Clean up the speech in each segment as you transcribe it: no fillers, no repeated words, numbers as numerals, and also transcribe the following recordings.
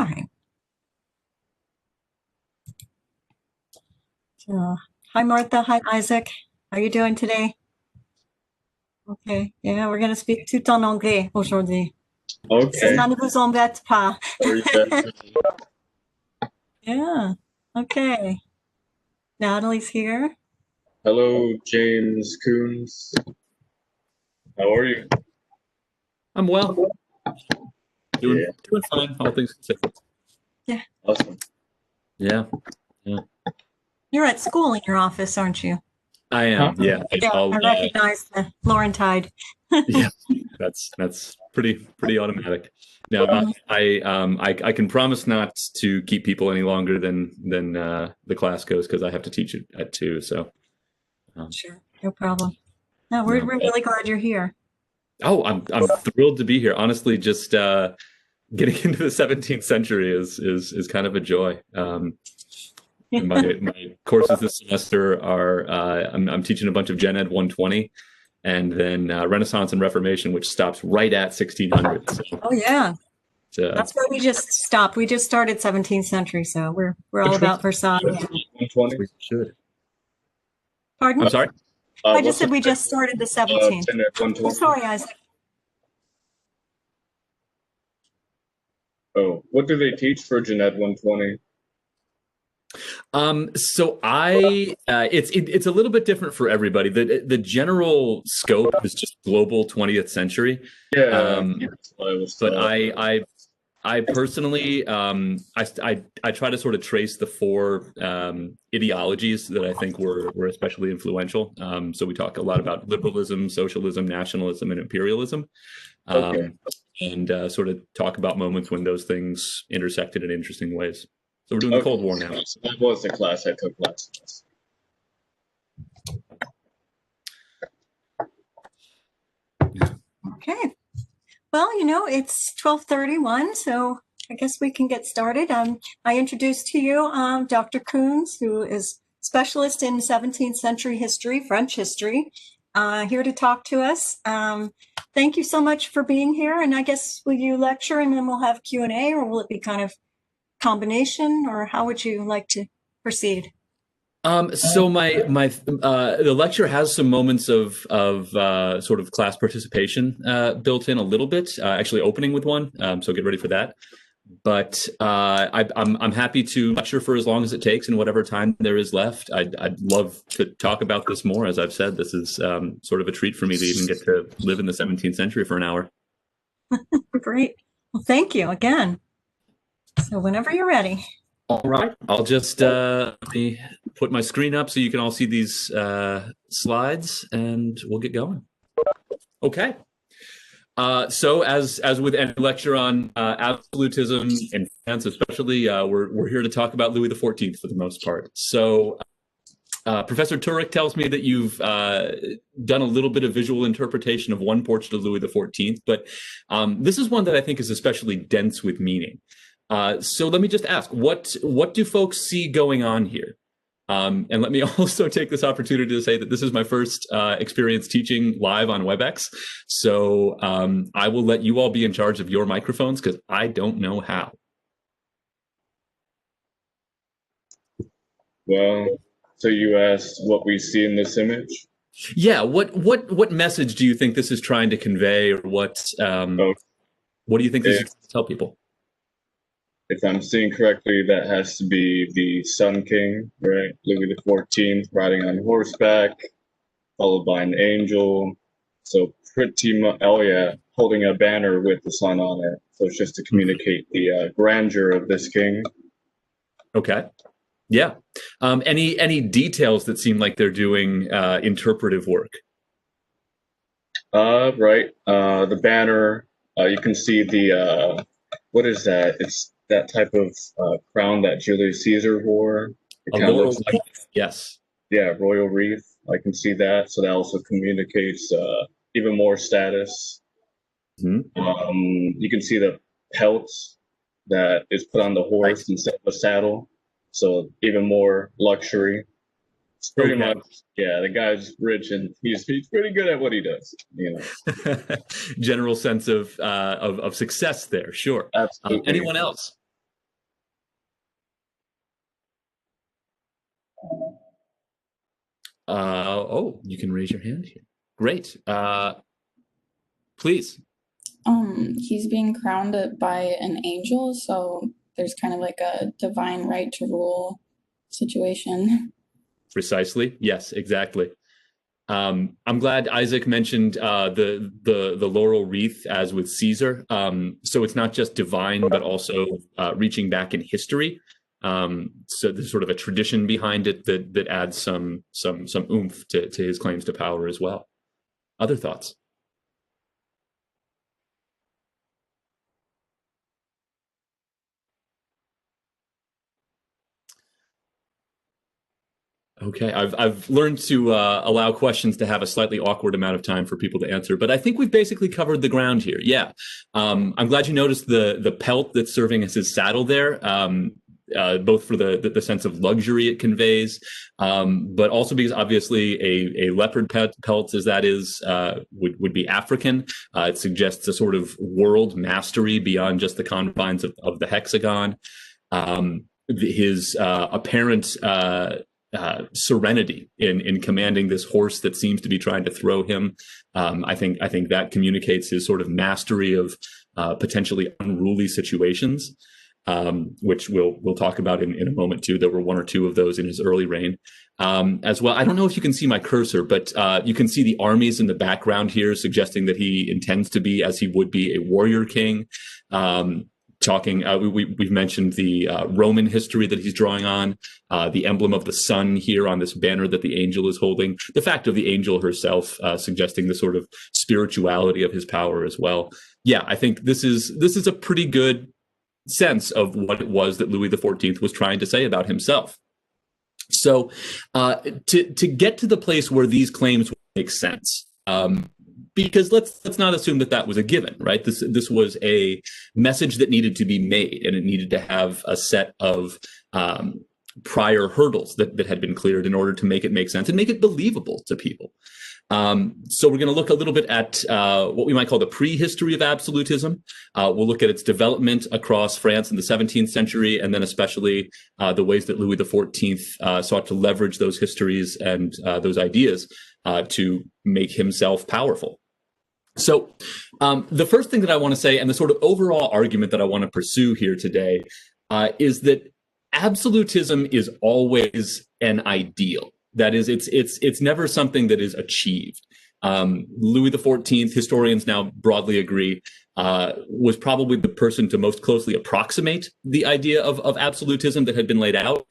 All right. So, hi, Martha. Hi, Isaac. How are you doing today? Okay. Yeah, we're going to speak tout en anglais aujourd'hui. Okay. Ça ne vous embête pas. Very good. Yeah. Okay. Natalie's here. Hello, James Coons. How are you? I'm well. Doing Yeah. doing fine, all things considered. Yeah. Awesome. Yeah, You're at school in your office, aren't you? I am. Yeah, Yeah, I recognize the Laurentide. yeah. That's pretty automatic. Now, I can promise not to keep people any longer than the class goes because I have to teach it at 2. So, Sure, no problem. No, we're really glad you're here. oh, I'm thrilled to be here. Honestly, just getting into the 17th century is kind of a joy. My courses this semester are I'm teaching a bunch of Gen Ed 120, and then Renaissance and Reformation, which stops right at 1600. So, Oh yeah, that's where we just stopped. We just started 17th century, so we're all about Versailles. 120? we should. Pardon? I'm sorry. I just said we just started the 17th. 10 at 120. Oh, sorry, Isaac. Oh, what do they teach for Gen Ed 120? So it's a little bit different for everybody. The general scope is just global 20th century. Yeah, that's what I was But told. I personally I try to sort of trace the 4 ideologies that I think were especially influential. So we talk a lot about liberalism, socialism, nationalism, and imperialism, Okay. and sort of talk about moments when those things intersected in interesting ways. So we're doing the Cold War now. So that was the class I took last semester. Okay. Well, it's 12:31, so I guess we can get started. I introduced to you Dr. Coons, who is specialist in 17th century history, French history, here to talk to us. Thank you so much for being here. And I guess will you lecture and then we'll have Q&A, or will it be kind of combination, or how would you like to proceed? So the lecture has some moments of sort of class participation built in a little bit, actually opening with one. So get ready for that. But I'm happy to lecture for as long as it takes and whatever time there is left. I'd love to talk about this more. As I've said, this is sort of a treat for me to even get to live in the 17th century for an hour. Great. Well, thank you again. So whenever you're ready. All right. I'll just let me put my screen up so you can all see these slides, and we'll get going. Okay. So as with any lecture on absolutism in France, especially, we're here to talk about Louis XIV for the most part. So Professor Turek tells me that you've done a little bit of visual interpretation of one portrait of Louis XIV, but this is one that I think is especially dense with meaning. So let me just ask, what do folks see going on here? And let me also take this opportunity to say that this is my first experience teaching live on WebEx. So I will let you all be in charge of your microphones because I don't know how. Well, so you asked what we see in this image? Yeah, what message do you think this is trying to convey, or what do you think this is trying to tell people? If I'm seeing correctly, that has to be the Sun King, right? Louis XIV riding on horseback, followed by an angel. So pretty much, oh yeah, holding a banner with the sun on it. So it's just to communicate the grandeur of this king. Okay. Yeah. Any details that seem like they're doing interpretive work? Right. The banner, you can see the, what is that? It's that type of crown that Julius Caesar wore. It kind of looks like, yes. Yeah, royal wreath. I can see that. So that also communicates even more status. Mm-hmm. You can see the pelt that is put on the horse instead of a saddle. So even more luxury. It's pretty much, yeah, the guy's rich and he's pretty good at what he does, General sense of success there, sure. Absolutely. Anyone else? Oh, you can raise your hand here. Great. Please. He's being crowned by an angel, so there's kind of like a divine right to rule situation. Precisely. Yes, exactly. I'm glad Isaac mentioned the laurel wreath as with Caesar. So it's not just divine, but also reaching back in history. So there's sort of a tradition behind it that adds some oomph to his claims to power as well. Other thoughts? Okay, I've learned to allow questions to have a slightly awkward amount of time for people to answer, but I think we've basically covered the ground here. Yeah, I'm glad you noticed the pelt that's serving as his saddle there, both for the sense of luxury it conveys, but also because obviously a leopard pelt, as that is, would be African. It suggests a sort of world mastery beyond just the confines of the hexagon. His apparent serenity in commanding this horse that seems to be trying to throw him. I think that communicates his sort of mastery of potentially unruly situations, which we'll talk about in a moment too. There were one or two of those in his early reign as well. I don't know if you can see my cursor, but you can see the armies in the background here, suggesting that he intends to be, as he would be, a warrior king. We've mentioned the Roman history that he's drawing on, the emblem of the sun here on this banner that the angel is holding, the fact of the angel herself suggesting the sort of spirituality of his power as well. Yeah, I think this is a pretty good sense of what it was that Louis XIV was trying to say about himself. So to get to the place where these claims make sense, because let's not assume that was a given, right? This was a message that needed to be made, and it needed to have a set of prior hurdles that had been cleared in order to make it make sense and make it believable to people. So we're going to look a little bit at what we might call the prehistory of absolutism. We'll look at its development across France in the 17th century, and then especially the ways that Louis XIV sought to leverage those histories and those ideas to make himself powerful. So the first thing that I want to say, and the sort of overall argument that I want to pursue here today, is that absolutism is always an ideal. That is, it's never something that is achieved. Louis XIV, historians now broadly agree, was probably the person to most closely approximate the idea of absolutism that had been laid out,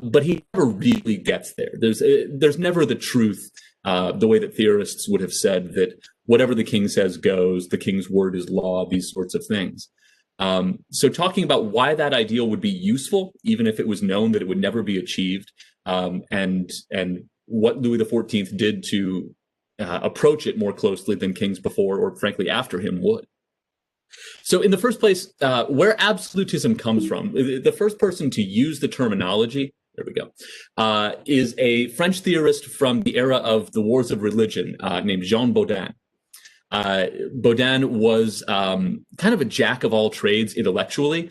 but he never really gets there. There's never the truth, the way that theorists would have said that whatever the king says goes, the king's word is law, these sorts of things. So talking about why that ideal would be useful, even if it was known that it would never be achieved, and what Louis XIV did to approach it more closely than kings before or frankly after him would. So in the first place, where absolutism comes from, the first person to use the terminology, there we go, is a French theorist from the era of the wars of religion named Jean Bodin. Bodin was kind of a jack of all trades intellectually.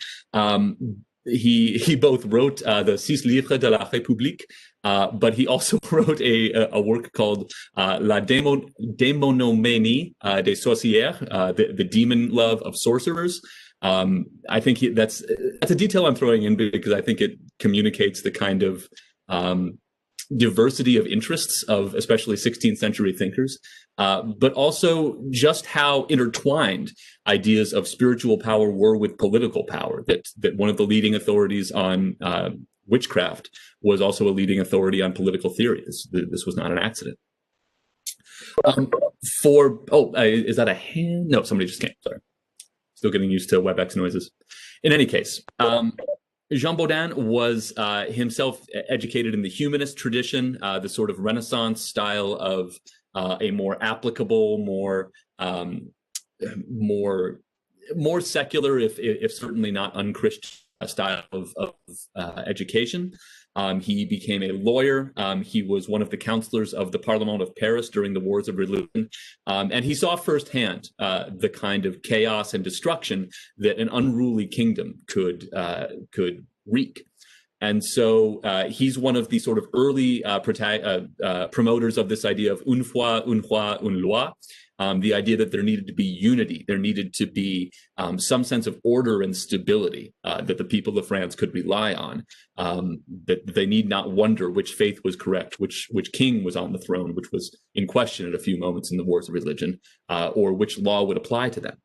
He both wrote the Six Livres de la République, but he also wrote a work called La Démonomanie des Sorcières, the demon love of sorcerers. I think that's a detail I'm throwing in because I think it communicates the kind of diversity of interests of especially 16th century thinkers, but also just how intertwined ideas of spiritual power were with political power, that one of the leading authorities on witchcraft was also a leading authority on political theory. This was not an accident. Is that a hand? No, somebody just came, sorry. Still getting used to WebEx noises. In any case, Jean Bodin was himself educated in the humanist tradition, the sort of Renaissance style of a more applicable, more secular, if certainly not unchristian style of education. He became a lawyer. He was one of the counselors of the Parlement of Paris during the Wars of Religion. And he saw firsthand the kind of chaos and destruction that an unruly kingdom could wreak. And so he's one of the sort of early promoters of this idea of une foi, une roi, une loi, the idea that there needed to be unity, there needed to be some sense of order and stability that the people of France could rely on, that they need not wonder which faith was correct, which king was on the throne, which was in question at a few moments in the wars of religion, or which law would apply to them.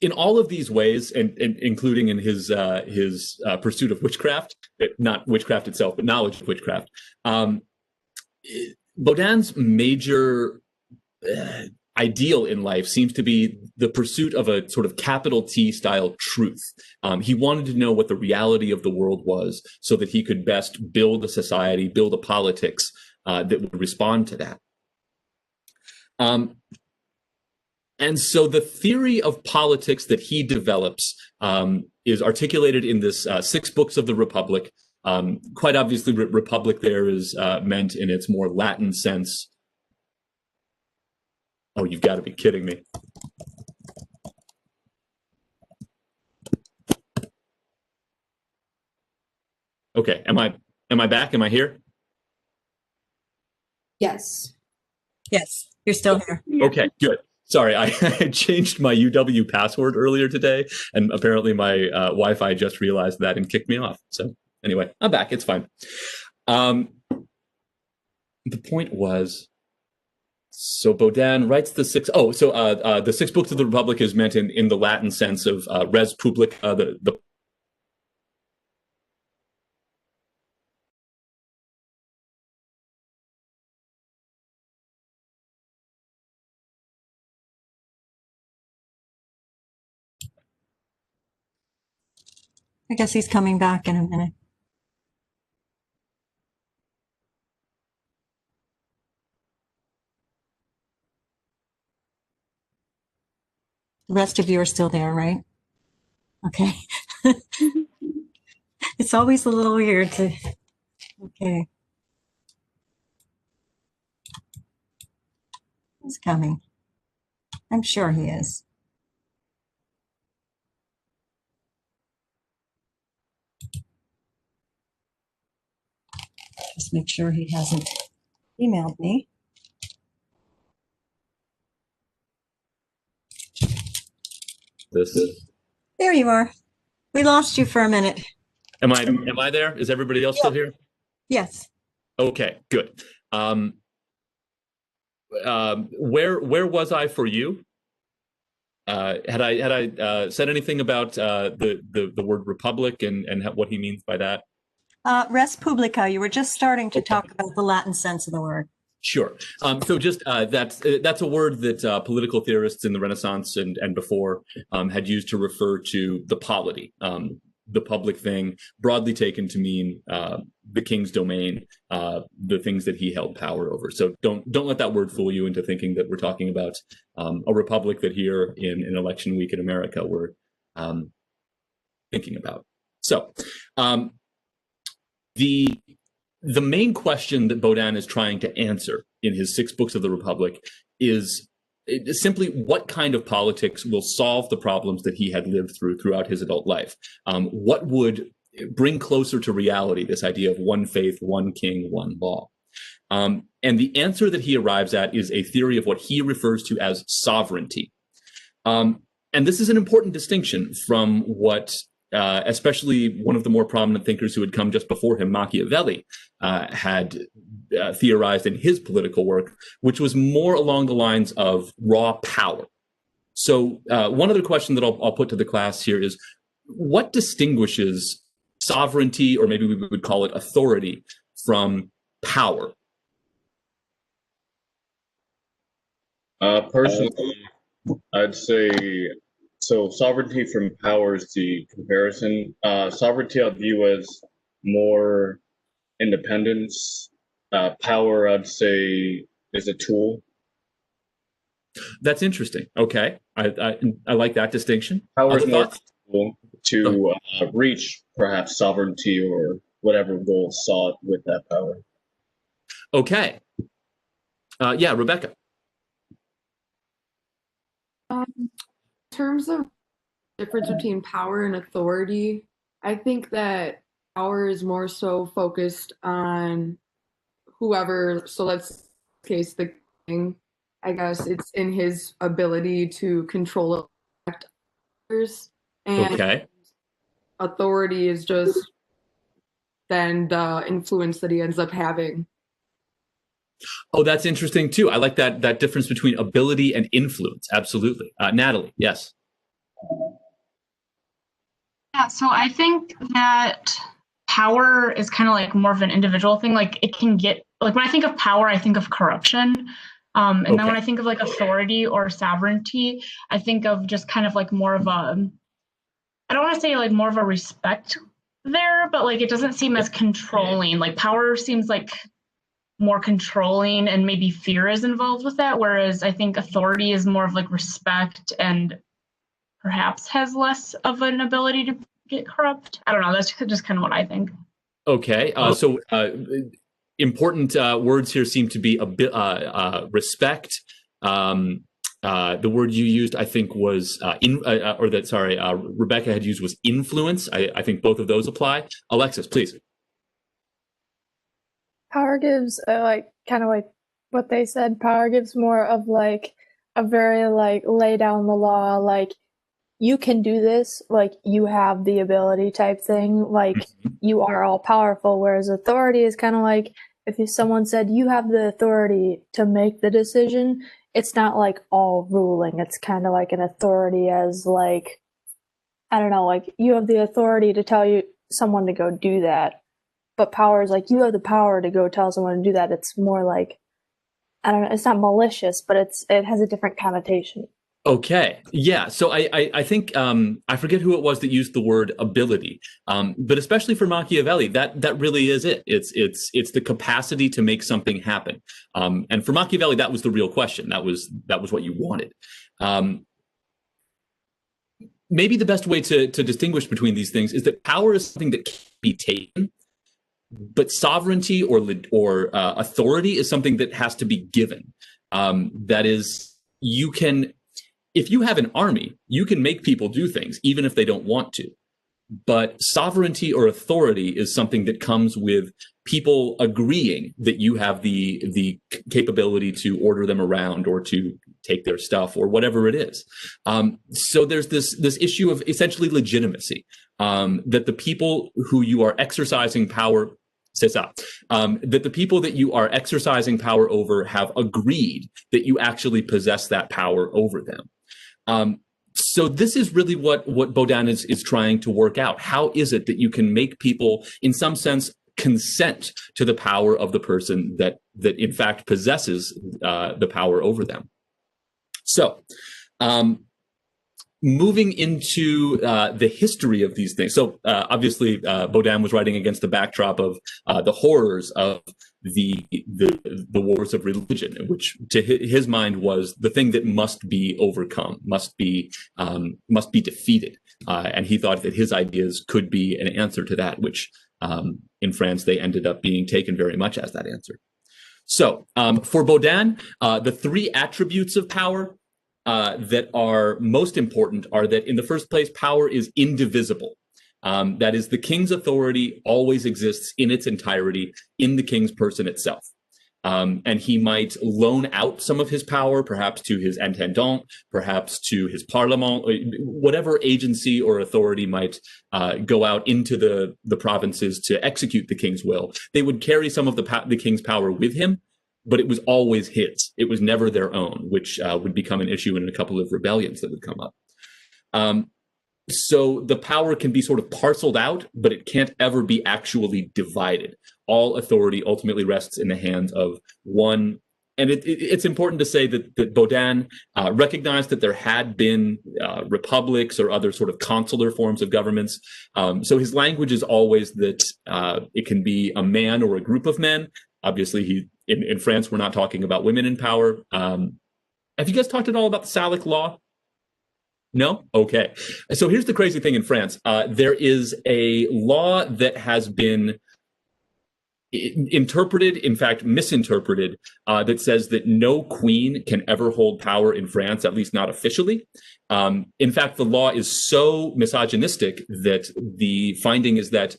In all of these ways, and including in his pursuit of witchcraft, not witchcraft itself, but knowledge of witchcraft, Baudin's major ideal in life seems to be the pursuit of a sort of capital T style truth. He wanted to know what the reality of the world was so that he could best build a society, build a politics that would respond to that. And so the theory of politics that he develops is articulated in this 6 books of the Republic. Quite obviously, Republic there is meant in its more Latin sense. Oh, you've got to be kidding me. Okay, am I back? Am I here? Yes. Yes, you're still here. Okay, good. Sorry, I changed my UW password earlier today, and apparently my Wi-Fi just realized that and kicked me off. So anyway, I'm back. It's fine. The point was, so Baudin writes the 6. Oh, so the 6 books of the Republic is meant in the Latin sense of res publica, the I guess he's coming back in a minute. The rest of you are still there, right? Okay. It's always a little weird to, okay. He's coming. I'm sure he is. Just make sure he hasn't emailed me. There you are. We lost you for a minute. Am I there? Is everybody else still here? Yes. Okay, good. Where was I for you? Had I said anything about the word republic and what he means by that? Res publica, you were just starting to talk about the Latin sense of the word. Sure. So just that's a word that political theorists in the Renaissance and before had used to refer to the polity, the public thing, broadly taken to mean the king's domain, the things that he held power over. So don't let that word fool you into thinking that we're talking about a republic that here in election week in America we're thinking about. So the main question that Baudin is trying to answer in his 6 books of the Republic is simply what kind of politics will solve the problems that he had lived throughout his adult life. What would bring closer to reality this idea of one faith, one king, one law? And the answer that he arrives at is a theory of what he refers to as sovereignty. And this is an important distinction from what especially one of the more prominent thinkers who had come just before him, Machiavelli, had theorized in his political work, which was more along the lines of raw power. So one other question that I'll put to the class here is, what distinguishes sovereignty, or maybe we would call it authority, from power? Personally, I'd say, so sovereignty from power is the comparison. Sovereignty I view as more independence. Power, I'd say, is a tool. That's interesting. Okay, I like that distinction. Power is Other more thoughts? tool to reach perhaps sovereignty or whatever goal sought with that power. Okay. Yeah, Rebecca. In terms of difference between power and authority. I think that power is more so focused on whoever, so let's case the king, I guess it's in his ability to control others, and Okay. authority is just then the influence that he ends up having. Oh, that's interesting too. I like that difference between ability and influence. Absolutely. Natalie, yes. Yeah, so I think that power is kind of like more of an individual thing. Like it can get like when I think of power, I think of corruption. And then when I think of like authority or sovereignty, I think of just kind of like more of a, I don't want to say like more of a respect there, but like it doesn't seem as controlling. Like power seems like more controlling and maybe fear is involved with that. Whereas I think authority is more of like respect and perhaps has less of an ability to get corrupt. I don't know. That's just kind of what I think. Okay. So important words here seem to be a bit respect. The word you used, I think, was Rebecca had used was influence. I think both of those apply. Alexis, please. Power gives kind of like what they said. Power gives more of like a very like lay down the law, like you can do this, like you have the ability type thing, like you are all powerful. Whereas authority is kind of like if someone said you have the authority to make the decision, it's not like all ruling. It's kind of like an authority as like, I don't know, like you have the authority to tell someone to go do that. But power is like you have the power to go tell someone to do that. It's more like, I don't know, it's not malicious, but it has a different connotation. Okay. Yeah. So I think I forget who it was that used the word ability, but especially for Machiavelli, that really is it. It's the capacity to make something happen. And for Machiavelli, that was the real question. That was what you wanted. Maybe the best way to distinguish between these things is that power is something that can be taken, but sovereignty or authority is something that has to be given. That is, you can. If you have an army, you can make people do things, even if they don't want to. But sovereignty or authority is something that comes with people agreeing that you have the capability to order them around or to take their stuff or whatever it is. So there's this issue of essentially legitimacy, that the people who you are exercising power that the people that you are exercising power over have agreed that you actually possess that power over them. So this is really what Baudin is trying to work out. How is it that you can make people, in some sense, consent to the power of the person that in fact possesses the power over them? So, moving into the history of these things. So obviously, Baudin was writing against the backdrop of the horrors of the wars of religion, which to his mind was the thing that must be overcome, must be defeated. And he thought that his ideas could be an answer to that, which in France they ended up being taken very much as that answer. So for Baudin, the three attributes of power that are most important are that, in the first place, power is indivisible. That is, the king's authority always exists in its entirety in the king's person itself. And he might loan out some of his power, perhaps to his intendant, perhaps to his parlement, whatever agency or authority might go out into the provinces to execute the king's will. They would carry some of the king's power with him, but it was always his. It was never their own, which would become an issue in a couple of rebellions that would come up. So the power can be sort of parceled out, but it can't ever be actually divided. All authority ultimately rests in the hands of one. And it's important to say that Baudin recognized that there had been republics or other sort of consular forms of governments. So his language is always that it can be a man or a group of men. Obviously, in France, we're not talking about women in power. Have you guys talked at all about the Salic law? No? Okay. So here's the crazy thing in France. There is a law that has been interpreted, in fact, misinterpreted, that says that no queen can ever hold power in France, at least not officially. In fact, the law is so misogynistic that the finding is that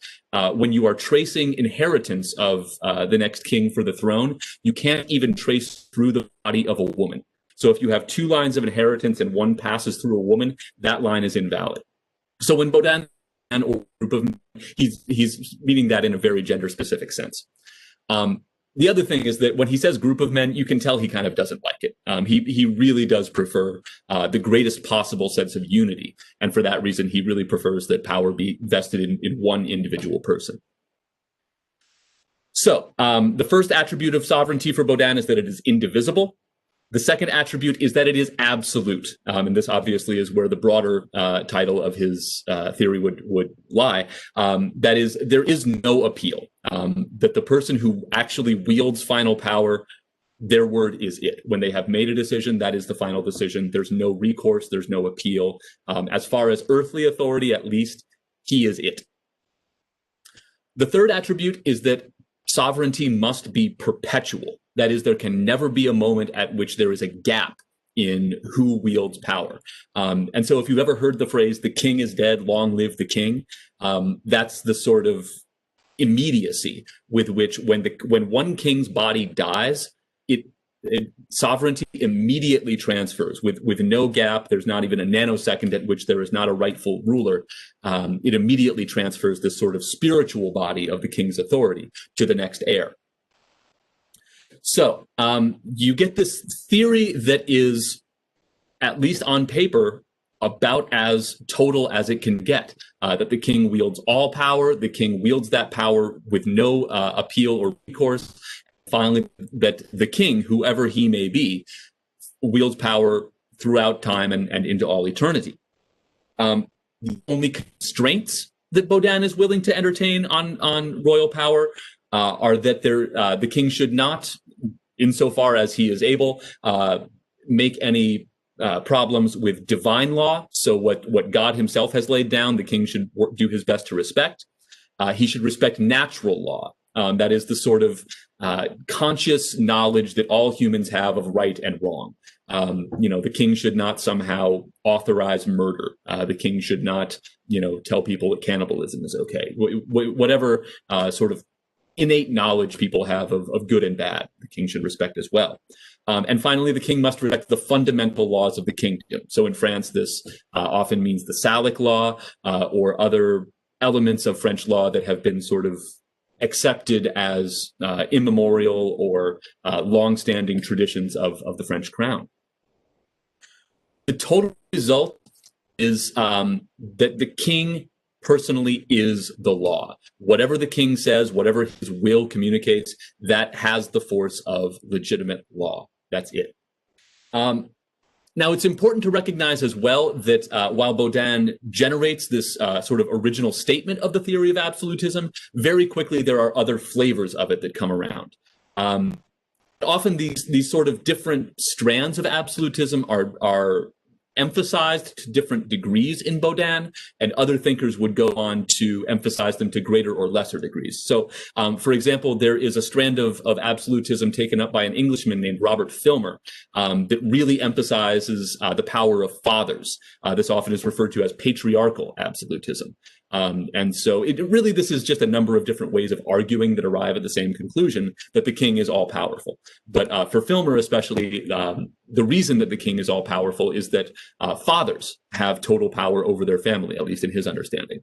when you are tracing inheritance of the next king for the throne, you can't even trace through the body of a woman. So if you have two lines of inheritance and one passes through a woman, that line is invalid. So when Baudin or group of, he's meaning that in a very gender specific sense. The other thing is that when he says group of men, you can tell he kind of doesn't like it. He really does prefer the greatest possible sense of unity. And for that reason, he really prefers that power be vested in one individual person. So the first attribute of sovereignty for Baudin is that it is indivisible. The second attribute is that it is absolute. And this obviously is where the broader title of his theory would lie. That is, there is no appeal. That the person who actually wields final power, their word is it. When they have made a decision, that is the final decision. There's no recourse. There's no appeal. As far as earthly authority, at least, he is it. The third attribute is that sovereignty must be perpetual. That is, there can never be a moment at which there is a gap in who wields power. And so if you've ever heard the phrase, the king is dead, long live the king, that's the sort of immediacy with which when one king's body dies, sovereignty immediately transfers with no gap. There's not even a nanosecond at which there is not a rightful ruler. It immediately transfers this sort of spiritual body of the king's authority to the next heir. So you get this theory that is, at least on paper, about as total as it can get, that the king wields all power, the king wields that power with no appeal or recourse. Finally, that the king, whoever he may be, wields power throughout time and into all eternity. The only constraints that Baudin is willing to entertain on royal power are that the king should not, insofar as he is able, make any problems with divine law. So what God himself has laid down, the king should do his best to respect. He should respect natural law. That is the sort of conscious knowledge that all humans have of right and wrong. The king should not somehow authorize murder. The king should not, tell people that cannibalism is okay. Whatever sort of innate knowledge people have of good and bad, the king should respect as well. And finally, the king must respect the fundamental laws of the kingdom. So in France, this often means the Salic law or other elements of French law that have been sort of accepted as immemorial or long-standing traditions of the French crown. The total result is that the king personally is the law. Whatever the king says, whatever his will communicates, that has the force of legitimate law. That's it. Now, it's important to recognize as well that while Baudin generates this sort of original statement of the theory of absolutism, very quickly there are other flavors of it that come around. Often these sort of different strands of absolutism are emphasized to different degrees in Baudin, and other thinkers would go on to emphasize them to greater or lesser degrees. So, for example, there is a strand of absolutism taken up by an Englishman named Robert Filmer that really emphasizes the power of fathers. This often is referred to as patriarchal absolutism. And so this is just a number of different ways of arguing that arrive at the same conclusion, that the king is all powerful. But for Filmer especially, the reason that the king is all powerful is that fathers have total power over their family, at least in his understanding.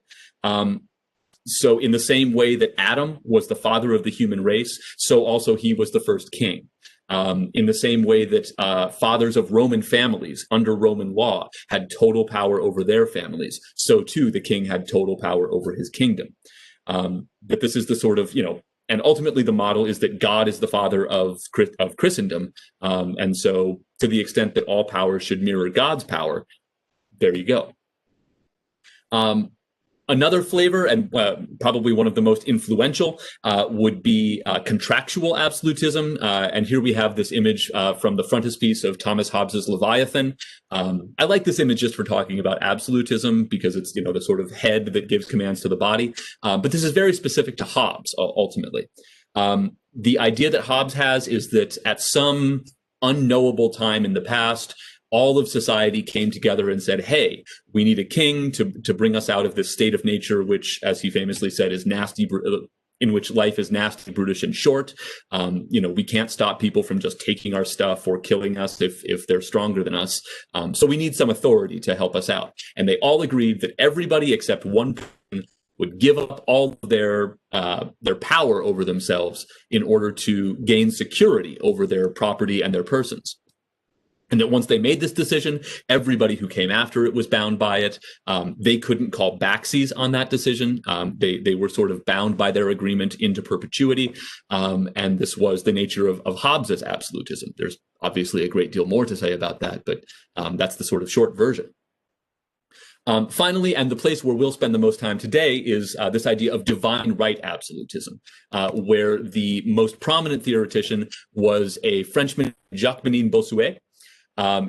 So in the same way that Adam was the father of the human race, so also he was the first king. In the same way that fathers of Roman families under Roman law had total power over their families, so too the king had total power over his kingdom. But this is the sort of, and ultimately the model is that God is the father of Christendom. And so to the extent that all power should mirror God's power, there you go. Another flavor, and probably one of the most influential, would be contractual absolutism. And here we have this image from the frontispiece of Thomas Hobbes's Leviathan. I like this image just for talking about absolutism because it's, the sort of head that gives commands to the body. But this is very specific to Hobbes, ultimately. The idea that Hobbes has is that at some unknowable time in the past, all of society came together and said, hey, we need a king to bring us out of this state of nature, which, as he famously said, is nasty, in which life is nasty, brutish, and short. We can't stop people from just taking our stuff or killing us if they're stronger than us. So we need some authority to help us out. And they all agreed that everybody except one person would give up all of their power over themselves in order to gain security over their property and their persons. And that once they made this decision, everybody who came after it was bound by it. They couldn't call backsies on that decision. They were sort of bound by their agreement into perpetuity. And this was the nature of Hobbes's absolutism. There's obviously a great deal more to say about that, but that's the sort of short version. Finally, and the place where we'll spend the most time today is this idea of divine right absolutism, where the most prominent theoretician was a Frenchman, Jacques-Benin Bossuet.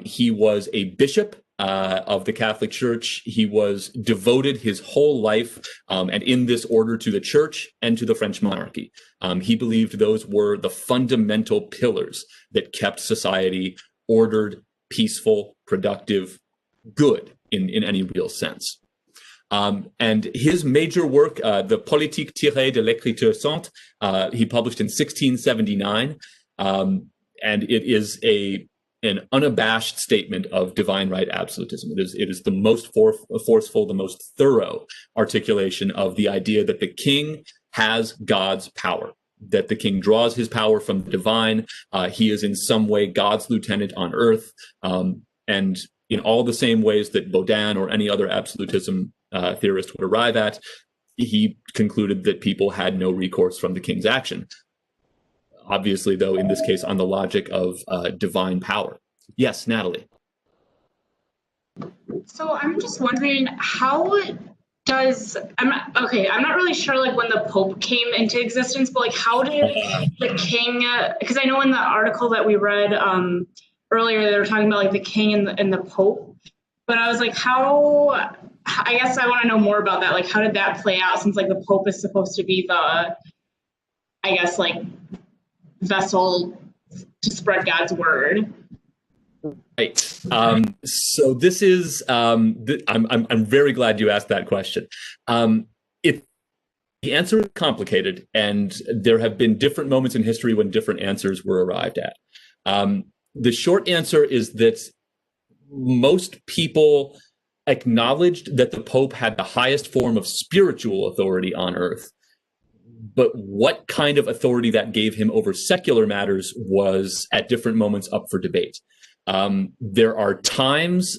He was a bishop of the Catholic Church. He was devoted his whole life and in this order to the church and to the French monarchy. He believed those were the fundamental pillars that kept society ordered, peaceful, productive, good in any real sense. And his major work, the Politique tirée de l'écriture sainte, he published in 1679. And it is an unabashed statement of divine right absolutism. It is the most forceful, the most thorough articulation of the idea that the king has God's power, that the king draws his power from the divine. He is in some way God's lieutenant on earth. And in all the same ways that Baudin or any other absolutism theorist would arrive at, he concluded that people had no recourse from the king's action. Obviously, though, in this case, on the logic of divine power. Yes, Natalie. So I'm just wondering, I'm not really sure like when the Pope came into existence, but like how did the king, because I know in the article that we read earlier, they were talking about like the king and the Pope, but I was like, I guess I want to know more about that. Like, how did that play out since like the Pope is supposed to be the, I guess, like vessel to spread God's word? Right. So this is, I'm very glad you asked that question. The answer is complicated, and there have been different moments in history when different answers were arrived at. The short answer is that most people acknowledged that the Pope had the highest form of spiritual authority on earth. But what kind of authority that gave him over secular matters was at different moments up for debate. There are times,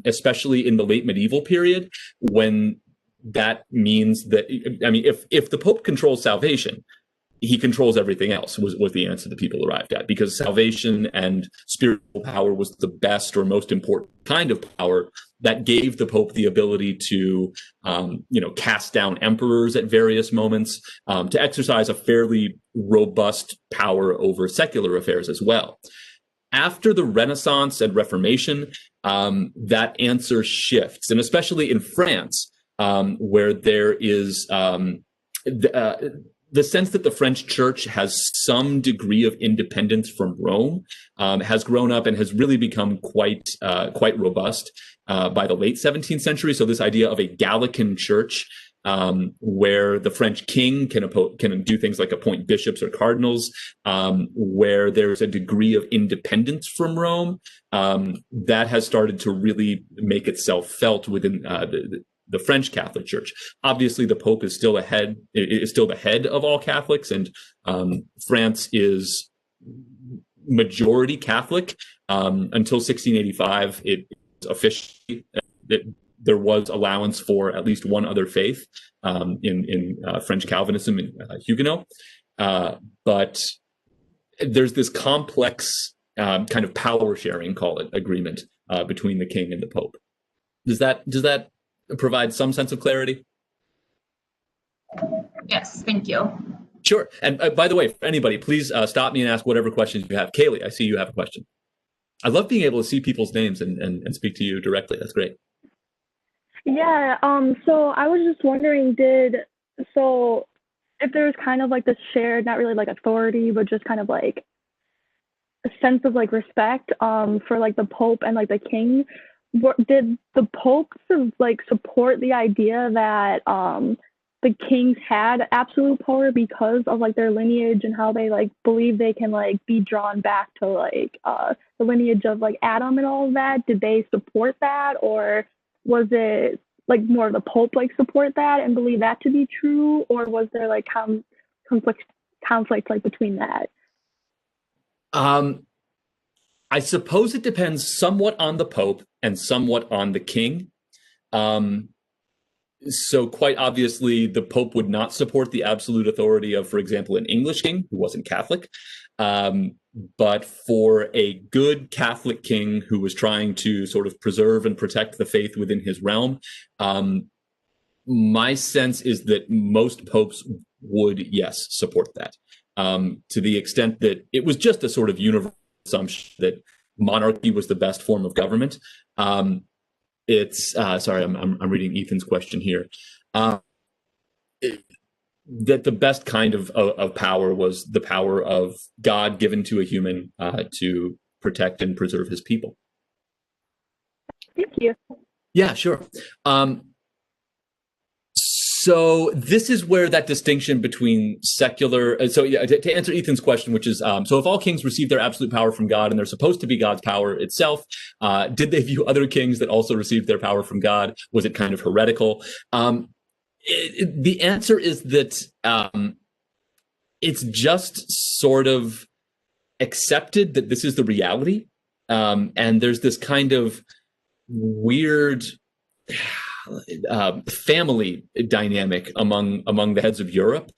especially in the late medieval period, when that means that, I mean, if the Pope controls salvation, he controls everything else, was the answer that people arrived at, because salvation and spiritual power was the best or most important kind of power that gave the Pope the ability to, cast down emperors at various moments, to exercise a fairly robust power over secular affairs as well. After the Renaissance and Reformation, that answer shifts, and especially in France, where there is the sense that the French church has some degree of independence from Rome, has grown up and has really become quite robust by the late 17th century. So this idea of a Gallican church, where the French king can do things like appoint bishops or cardinals, where there's a degree of independence from Rome, that has started to really make itself felt within the French Catholic Church. Obviously, the Pope is still the head of all Catholics, and France is majority Catholic until 1685. It officially there was allowance for at least one other faith in French Calvinism and Huguenot, but there's this complex kind of power sharing, call it, agreement between the king and the Pope. Does that provide some sense of clarity? Yes, thank you. Sure. And by the way, for anybody, please stop me and ask whatever questions you have. Kaylee, I see you have a question. I love being able to see people's names and speak to you directly. That's great. Yeah, so I was just wondering, if there's kind of like this shared, not really like authority, but just kind of like a sense of like respect for like the Pope and like the King. Did the Pope like support the idea that the kings had absolute power because of like their lineage and how they like believe they can like be drawn back to like the lineage of like Adam and all of that? Did they support that, or was it like more of the Pope like support that and believe that to be true, or was there like conflict like between that? I suppose it depends somewhat on the Pope and somewhat on the King. So quite obviously, the Pope would not support the absolute authority of, for example, an English king who wasn't Catholic. But for a good Catholic king who was trying to sort of preserve and protect the faith within his realm, my sense is that most popes would, yes, support that, to the extent that it was just a sort of universal assumption that monarchy was the best form of government. It's sorry, I'm reading Ethan's question here. That the best kind of power was the power of God given to a human to protect and preserve his people. Thank you. Yeah, sure. So this is where that distinction between secular, so yeah, to answer Ethan's question, which is, so if all kings receive their absolute power from God and they're supposed to be God's power itself, did they view other kings that also received their power from God? Was it kind of heretical? The answer is that it's just sort of accepted that this is the reality. And there's this kind of weird family dynamic among the heads of Europe.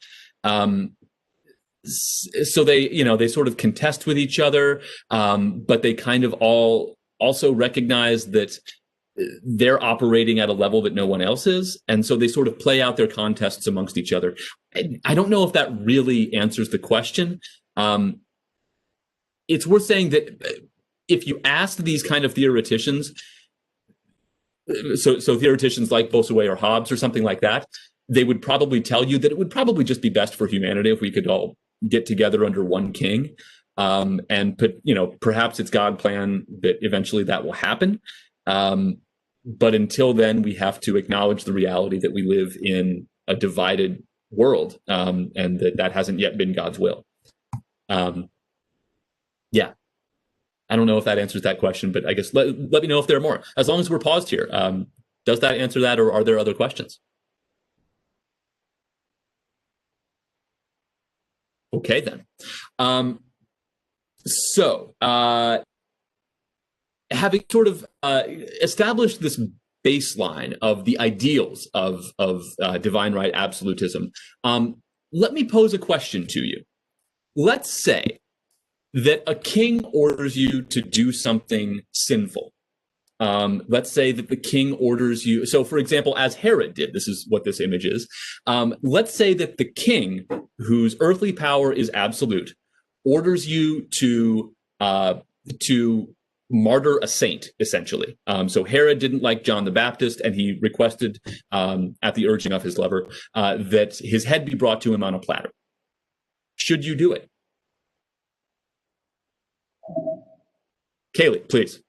So they sort of contest with each other, but they kind of all also recognize that they're operating at a level that no one else is. And so they sort of play out their contests amongst each other. I don't know if that really answers the question. It's worth saying that if you asked these kind of theoreticians, so theoreticians like Bossuet or Hobbes or something like that, they would probably tell you that it would probably just be best for humanity if we could all get together under one king, and perhaps it's God's plan that eventually that will happen. But until then, we have to acknowledge the reality that we live in a divided world, and that hasn't yet been God's will. Yeah. I don't know if that answers that question, but I guess let me know if there are more. As long as we're paused here, does that answer that, or are there other questions? Okay, then. Having sort of established this baseline of the ideals of divine right absolutism, let me pose a question to you. Let's say that a king orders you to do something sinful. Let's say that the king orders you. So, for example, as Herod did, this is what this image is. Let's say that the king, whose earthly power is absolute, orders you to martyr a saint, essentially. So Herod didn't like John the Baptist, and he requested, at the urging of his lover, that his head be brought to him on a platter. Should you do it? Kaylee, please.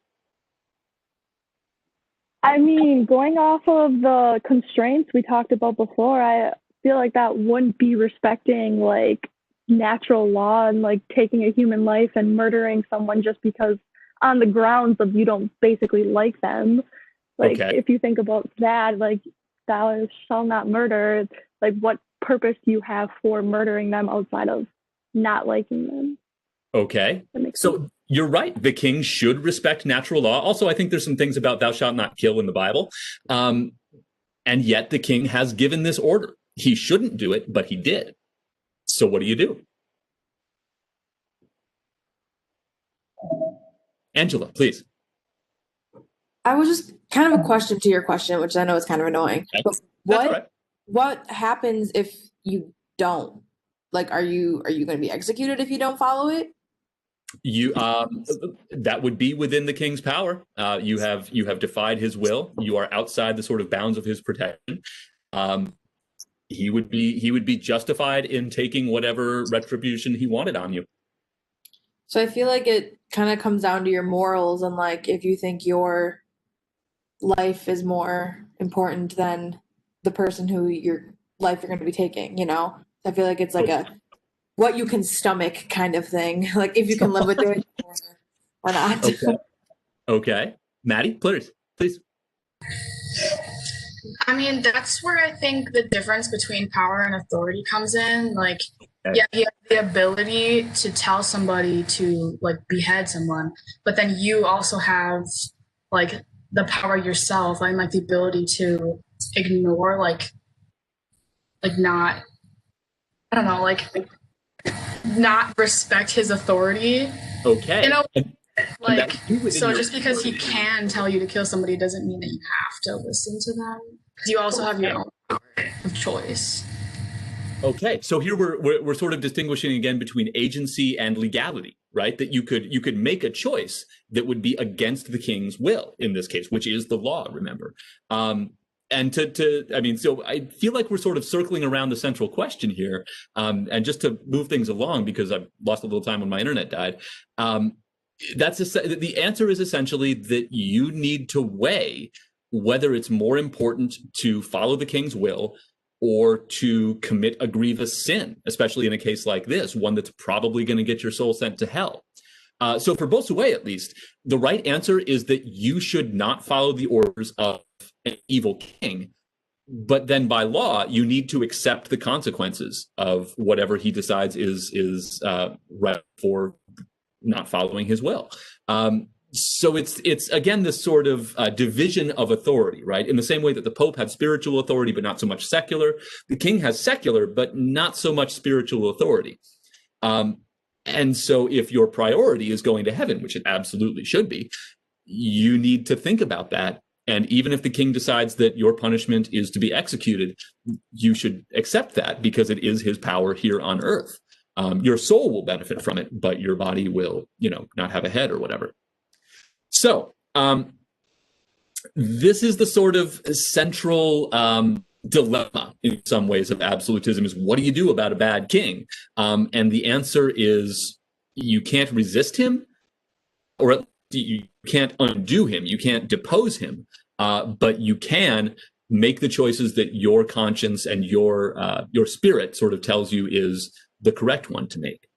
I mean, going off of the constraints we talked about before, I feel like that wouldn't be respecting like natural law and like taking a human life and murdering someone just because on the grounds of you don't basically like them. Like, okay. If you think about that, like, thou shalt not murder, like, what purpose do you have for murdering them outside of not liking them? Okay. So you're right. The king should respect natural law. Also, I think there's some things about thou shalt not kill in the Bible. And yet the king has given this order. He shouldn't do it, but he did. So what do you do? Angela, please. I was just kind of a question to your question, which I know is kind of annoying. Okay. What happens if you don't? Like, are you going to be executed if you don't follow it? You that would be within the king's power. You have defied his will. You are outside the sort of bounds of his protection. he would be justified in taking whatever retribution he wanted on you. So I feel like it kind of comes down to your morals and like if you think your life is more important than the person who your life you're going to be taking, you know? I feel like it's like a what you can stomach kind of thing. Like if you can live with it or not. Okay. Maddie, please. I mean, that's where I think the difference between power and authority comes in. Like, yeah, you have the ability to tell somebody to like behead someone, but then you also have like the power yourself and like the ability to ignore like not, I don't know, like not respect his authority. Okay. You know, like, so just because he can tell you to kill somebody doesn't mean that you have to listen to them. You also have your own power of choice. Okay, so here we're sort of distinguishing again between agency and legality, right? That you could make a choice that would be against the king's will in this case, which is the law. Remember, and I mean, so I feel like we're sort of circling around the central question here, and just to move things along because I've lost a little time when my internet died. The answer is essentially that you need to weigh whether it's more important to follow the king's will or to commit a grievous sin, especially in a case like this, one that's probably going to get your soul sent to hell. So for Bossuet, at least, the right answer is that you should not follow the orders of an evil king, but then by law, you need to accept the consequences of whatever he decides is right for not following his will. So it's again this sort of division of authority, right? In the same way that the Pope had spiritual authority, but not so much secular, the king has secular, but not so much spiritual authority. And so if your priority is going to heaven, which it absolutely should be, you need to think about that. And even if the king decides that your punishment is to be executed, you should accept that because it is his power here on earth. Your soul will benefit from it, but your body will, not have a head or whatever. So this is the sort of central dilemma in some ways of absolutism is what do you do about a bad king? And the answer is you can't resist him, or you can't undo him. You can't depose him, but you can make the choices that your conscience and your spirit sort of tells you is the correct one to make.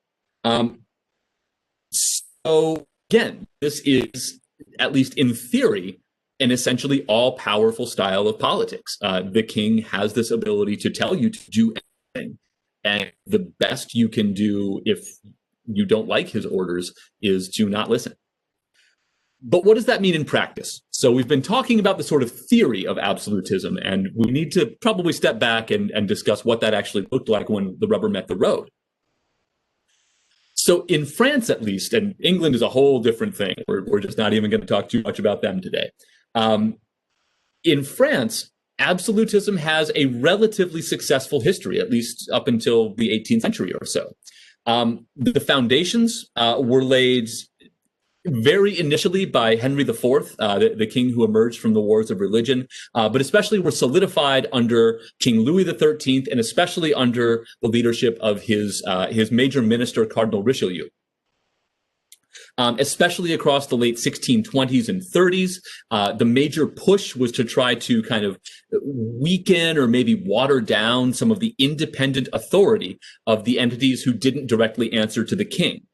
So again, this is, at least in theory, an essentially all-powerful style of politics. The king has this ability to tell you to do anything, and the best you can do if you don't like his orders is to not listen. But what does that mean in practice? So we've been talking about the sort of theory of absolutism, and we need to probably step back and discuss what that actually looked like when the rubber met the road. So in France, at least, and England is a whole different thing. We're just not even going to talk too much about them today. In France, absolutism has a relatively successful history, at least up until the 18th century or so. The foundations were laid very initially by Henry IV, the king who emerged from the wars of religion, but especially were solidified under King Louis XIII, and especially under the leadership of his major minister, Cardinal Richelieu. Especially across the late 1620s and 30s, the major push was to try to kind of weaken or maybe water down some of the independent authority of the entities who didn't directly answer to the king.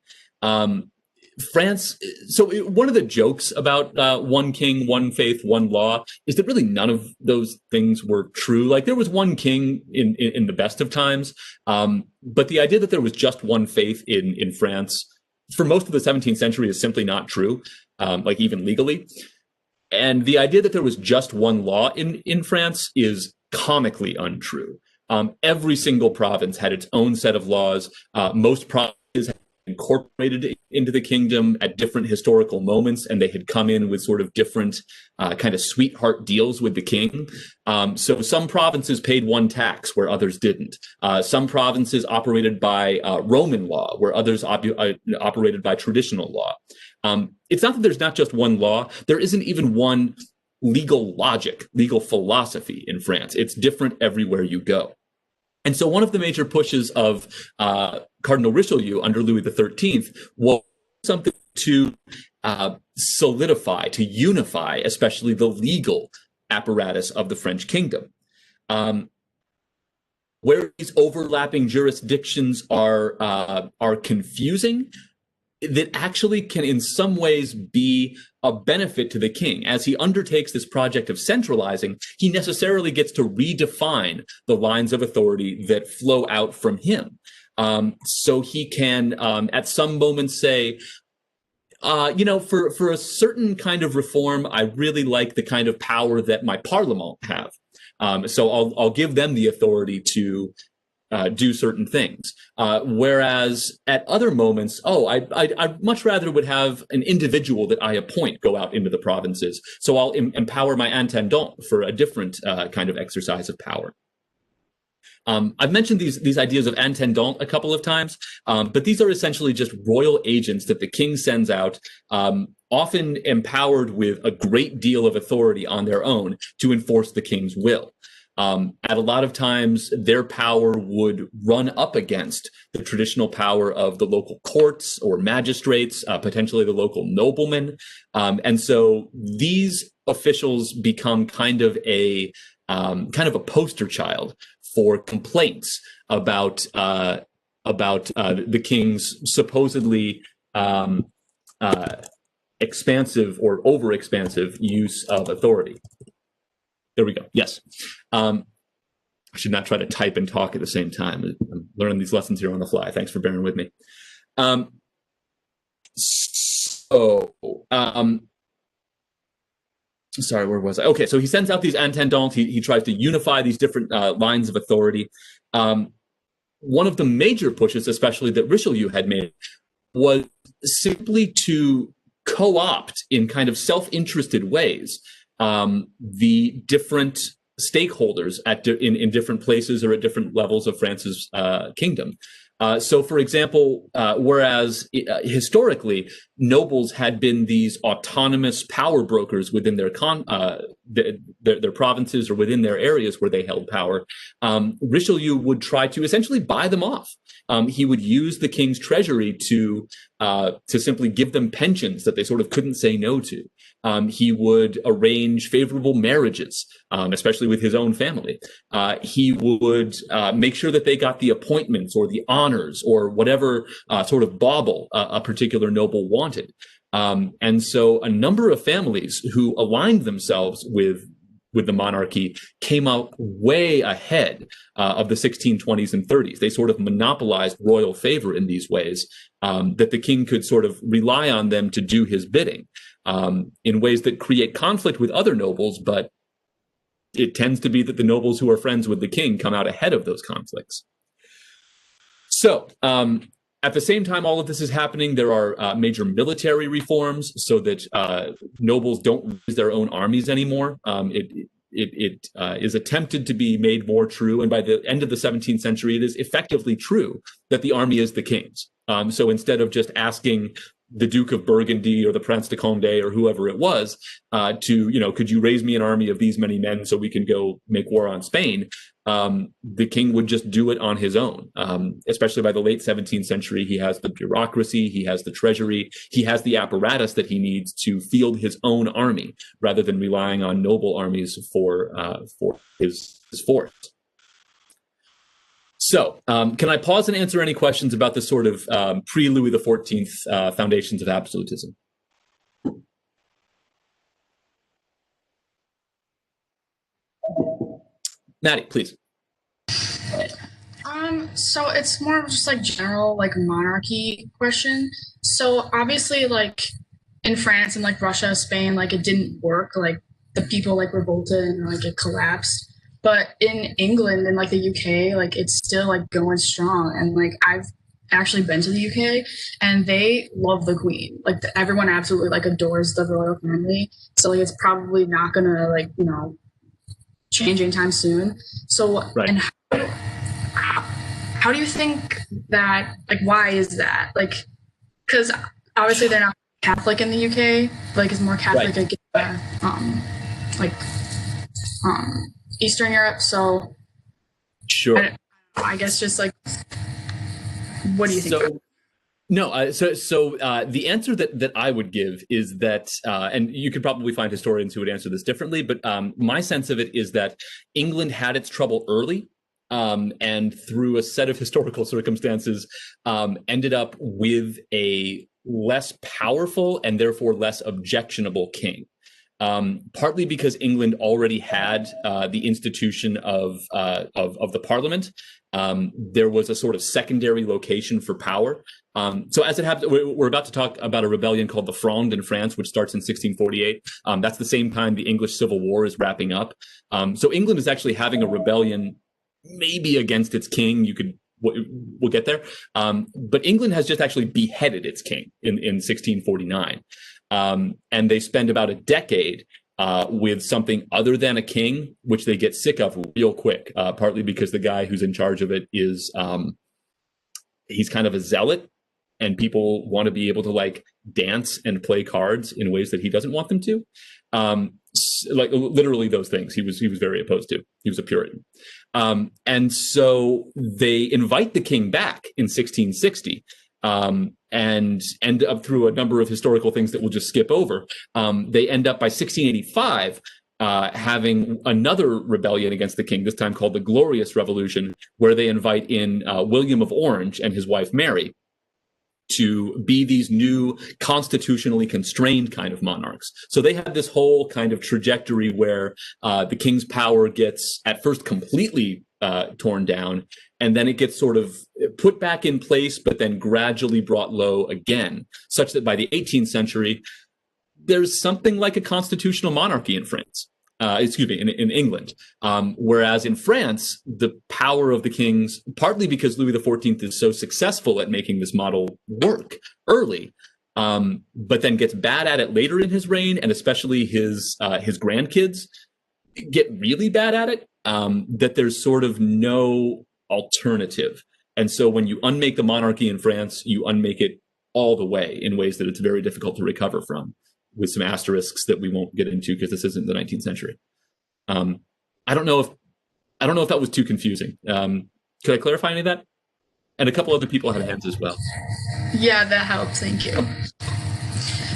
France, so one of the jokes about one king, one faith, one law is that really none of those things were true. Like there was one king in the best of times, but the idea that there was just one faith in France for most of the 17th century is simply not true, like even legally. And the idea that there was just one law in France is comically untrue. Every single province had its own set of laws. Most provinces had incorporated into the kingdom at different historical moments, and they had come in with sort of different kind of sweetheart deals with the king. So some provinces paid one tax where others didn't. Some provinces operated by Roman law where others operated by traditional law. It's not that there's not just one law. There isn't even one legal logic, legal philosophy in France. It's different everywhere you go. And so one of the major pushes of Cardinal Richelieu under Louis XIII was something to solidify, to unify, especially the legal apparatus of the French kingdom. Where these overlapping jurisdictions are confusing, that actually can in some ways be a benefit to the king. As he undertakes this project of centralizing, he necessarily gets to redefine the lines of authority that flow out from him. So he can, at some moments, say, for a certain kind of reform, I really like the kind of power that my parliament have. So I'll give them the authority to do certain things. Whereas at other moments, I much rather would have an individual that I appoint go out into the provinces. So I'll empower my intendant for a different kind of exercise of power. I've mentioned these ideas of intendant a couple of times, but these are essentially just royal agents that the king sends out, often empowered with a great deal of authority on their own to enforce the king's will. At a lot of times, their power would run up against the traditional power of the local courts or magistrates, potentially the local noblemen. And so these officials become kind of a poster child for complaints about the king's supposedly expansive or overexpansive use of authority. There we go. Yes. I should not try to type and talk at the same time. I'm learning these lessons here on the fly. Thanks for bearing with me. Sorry, where was I? Okay, so he sends out these intendants. He tries to unify these different lines of authority. One of the major pushes, especially that Richelieu had made, was simply to co-opt in kind of self-interested ways the different stakeholders in different places or at different levels of France's kingdom. So, for example, whereas historically nobles had been these autonomous power brokers within their provinces or within their areas where they held power, Richelieu would try to essentially buy them off. He would use the king's treasury to simply give them pensions that they sort of couldn't say no to. He would arrange favorable marriages, especially with his own family. He would make sure that they got the appointments or the honors or whatever sort of bauble a particular noble wanted. And so a number of families who aligned themselves with the monarchy came out way ahead of the 1620s and 30s. They sort of monopolized royal favor in these ways that the king could sort of rely on them to do his bidding in ways that create conflict with other nobles, but it tends to be that the nobles who are friends with the king come out ahead of those conflicts. So at the same time all of this is happening, there are major military reforms so that nobles don't raise their own armies anymore. It is attempted to be made more true, and by the end of the 17th century, it is effectively true that the army is the king's. So instead of just asking the Duke of Burgundy or the Prince de Condé or whoever it was could you raise me an army of these many men so we can go make war on Spain? The king would just do it on his own. Especially by the late 17th century, he has the bureaucracy, he has the treasury, he has the apparatus that he needs to field his own army rather than relying on noble armies for his force. So, can I pause and answer any questions about the sort of pre-Louis XIV foundations of absolutism? Maddie, please. So it's more of just like general like monarchy question. So obviously like in France and like Russia, Spain, like it didn't work. Like the people like revolted and like it collapsed. But in England and like the UK, like it's still like going strong. And like I've actually been to the UK and they love the Queen. Like everyone absolutely like adores the royal family. So like it's probably not gonna like, change anytime soon. So right. And how do you think that, like, why is that? Like, because obviously they're not Catholic in the UK, like it's more Catholic right. Eastern Europe. So sure. I guess just like, what do you think? So, no, the answer that I would give is that, and you could probably find historians who would answer this differently, but my sense of it is that England had its trouble early, and through a set of historical circumstances, ended up with a less powerful and therefore less objectionable king. Partly because England already had the institution of the Parliament. There was a sort of secondary location for power. So as it happens, we're about to talk about a rebellion called the Fronde in France, which starts in 1648. That's the same time the English Civil War is wrapping up. So England is actually having a rebellion, maybe against its king. We'll get there. But England has just actually beheaded its king in 1649. And they spend about a decade with something other than a king, which they get sick of real quick, partly because the guy who's in charge of it is he's kind of a zealot, and people want to be able to like dance and play cards in ways that he doesn't want them to. Like literally those things he was very opposed to. He was a Puritan. And so they invite the king back in 1660. And end up through a number of historical things that we'll just skip over. They end up by 1685 having another rebellion against the king, this time called the Glorious Revolution, where they invite in William of Orange and his wife Mary to be these new constitutionally constrained kind of monarchs. So they have this whole kind of trajectory where the king's power gets at first completely torn down, and then it gets sort of put back in place, but then gradually brought low again, such that by the 18th century, there's something like a constitutional monarchy in France. In England. Whereas in France, the power of the kings, partly because Louis XIV is so successful at making this model work early, but then gets bad at it later in his reign, and especially his grandkids get really bad at it, that there's sort of no alternative. And so when you unmake the monarchy in France, you unmake it all the way in ways that it's very difficult to recover from, with some asterisks that we won't get into because this isn't the 19th century. I don't know if that was too confusing. Could I clarify any of that? And a couple other people had hands as well. Yeah, that helped. Thank you.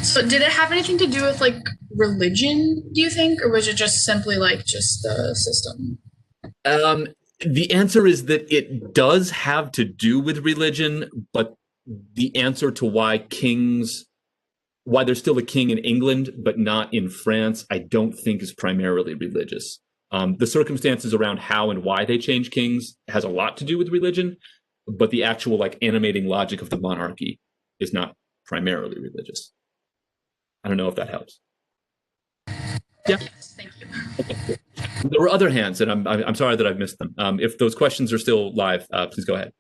So did it have anything to do with like religion, do you think? Or was it just simply like just the system? The answer is that it does have to do with religion, but the answer to why there's still a king in England, but not in France, I don't think is primarily religious. The circumstances around how and why they change kings has a lot to do with religion, but the actual like animating logic of the monarchy is not primarily religious. I don't know if that helps. Yeah. Yes, thank you. Okay. There were other hands, and I'm sorry that I've missed them. If those questions are still live, please go ahead.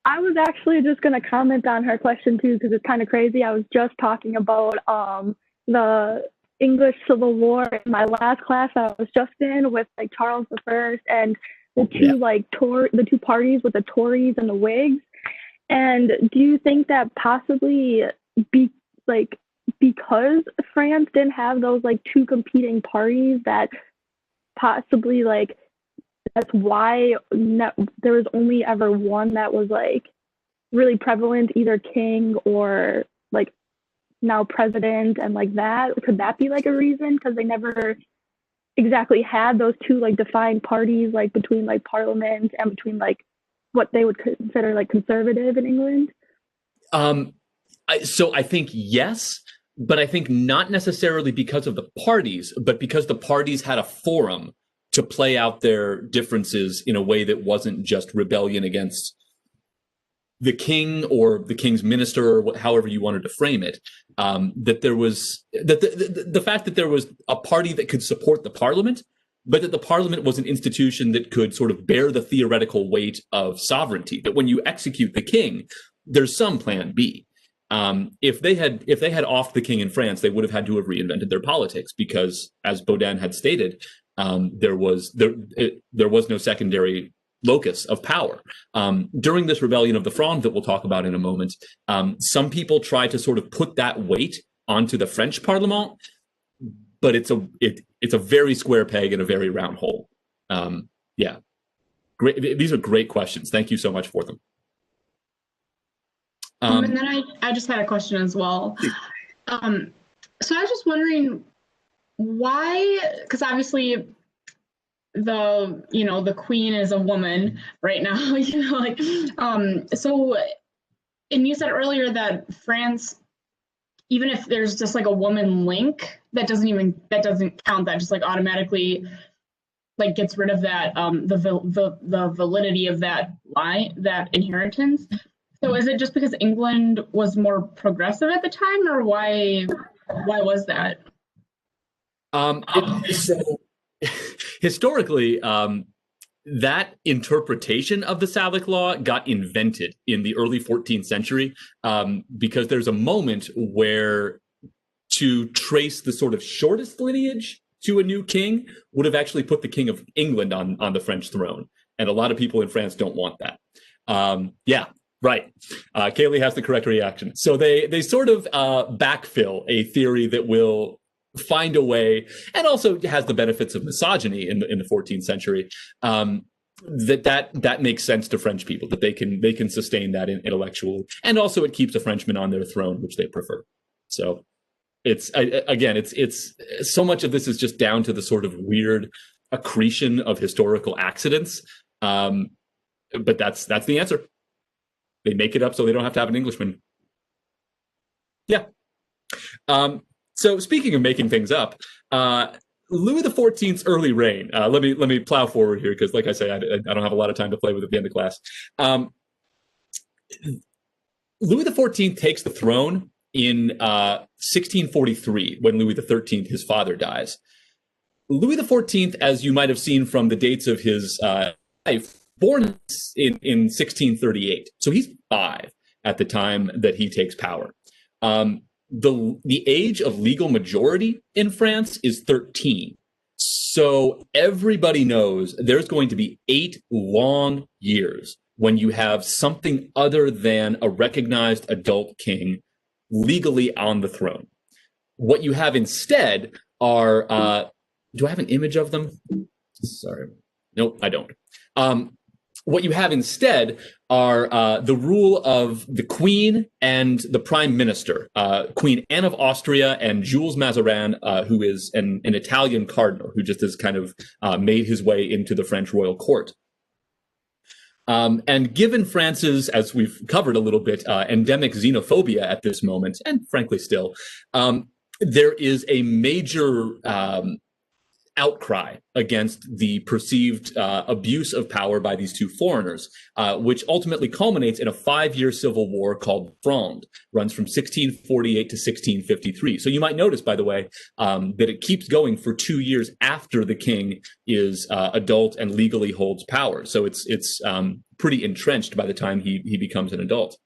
I was actually just going to comment on her question too, because it's kind of crazy. I was just talking about the English Civil War in my last class I was just in with like Charles I and the two the two parties with the Tories and the Whigs. And do you think that possibly because France didn't have those like two competing parties, that possibly like that's why there was only ever one that was like really prevalent, either king or like now president, and like that? Could that be like a reason? Because they never exactly had those two like defined parties, like between like parliament and between like what they would consider like conservative in England. So I think yes, but I think not necessarily because of the parties, but because the parties had a forum to play out their differences in a way that wasn't just rebellion against the king or the king's minister, or however you wanted to frame it. That there was the fact that there was a party that could support the parliament, but that the parliament was an institution that could sort of bear the theoretical weight of sovereignty. That when you execute the king, there's some plan B. If they had offed the king in France, they would have had to have reinvented their politics, because, as Baudin had stated, there was no secondary locus of power. During this rebellion of the Fronde that we'll talk about in a moment, some people try to sort of put that weight onto the French Parlement, but it's a very square peg in a very round hole. Yeah. Great. These are great questions. Thank you so much for them. And then I just had a question as well. So I was just wondering why, because obviously the queen is a woman right now, so, and you said earlier that France, even if there's just like a woman link, that doesn't count, that just like automatically like gets rid of that the validity of that inheritance. So is it just because England was more progressive at the time, or why was that? Historically, that interpretation of the Savage Law got invented in the early 14th century because there's a moment where to trace the sort of shortest lineage to a new king would have actually put the King of England on the French throne. And a lot of people in France don't want that. Yeah, right. Kaylee has the correct reaction. So they sort of backfill a theory that will find a way, and also has the benefits of misogyny in the 14th century. That makes sense to French people, that they can sustain that intellectually, and also it keeps a Frenchman on their throne, which they prefer. So it's so much of this is just down to the sort of weird accretion of historical accidents. But that's the answer. They make it up so they don't have to have an Englishman. Yeah. So speaking of making things up, Louis XIV's early reign. Let me plow forward here because, like I say, I don't have a lot of time to play with at the end of class. Louis XIV takes the throne in 1643 when Louis XIII, his father, dies. Louis XIV, as you might have seen from the dates of his life, born in 1638, so he's 5 at the time that he takes power. The age of legal majority in France is 13. So everybody knows there's going to be 8 long years when you have something other than a recognized adult king legally on the throne. What you have instead are, do I have an image of them? Sorry. Nope, I don't. What you have instead are the rule of the Queen and the Prime Minister, Queen Anne of Austria and Jules Mazarin, who is an Italian cardinal who just has kind of made his way into the French royal court. And given France's, as we've covered a little bit, endemic xenophobia at this moment, and frankly still, there is a major outcry against the perceived abuse of power by these two foreigners, which ultimately culminates in a 5-year civil war called Fronde, runs from 1648 to 1653. So you might notice, by the way, that it keeps going for 2 years after the king is adult and legally holds power. So it's pretty entrenched by the time he becomes an adult.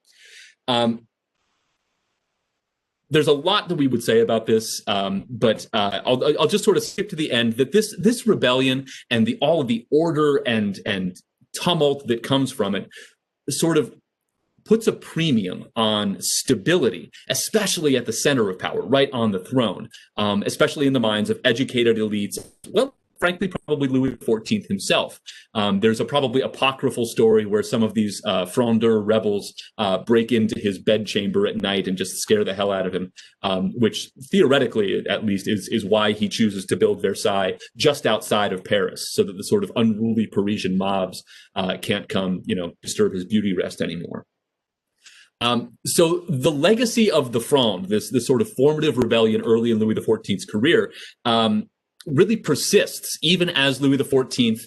There's a lot that we would say about this, but I'll just sort of skip to the end. That this rebellion and all of the order and tumult that comes from it sort of puts a premium on stability, especially at the center of power, right on the throne, especially in the minds of educated elites. Well, frankly, probably Louis XIV himself. There's a probably apocryphal story where some of these Frondeur rebels break into his bedchamber at night and just scare the hell out of him, which theoretically, at least, is why he chooses to build Versailles just outside of Paris, so that the sort of unruly Parisian mobs can't come, disturb his beauty rest anymore. So the legacy of the Fronde, this sort of formative rebellion early in Louis XIV's career, really persists even as Louis XIV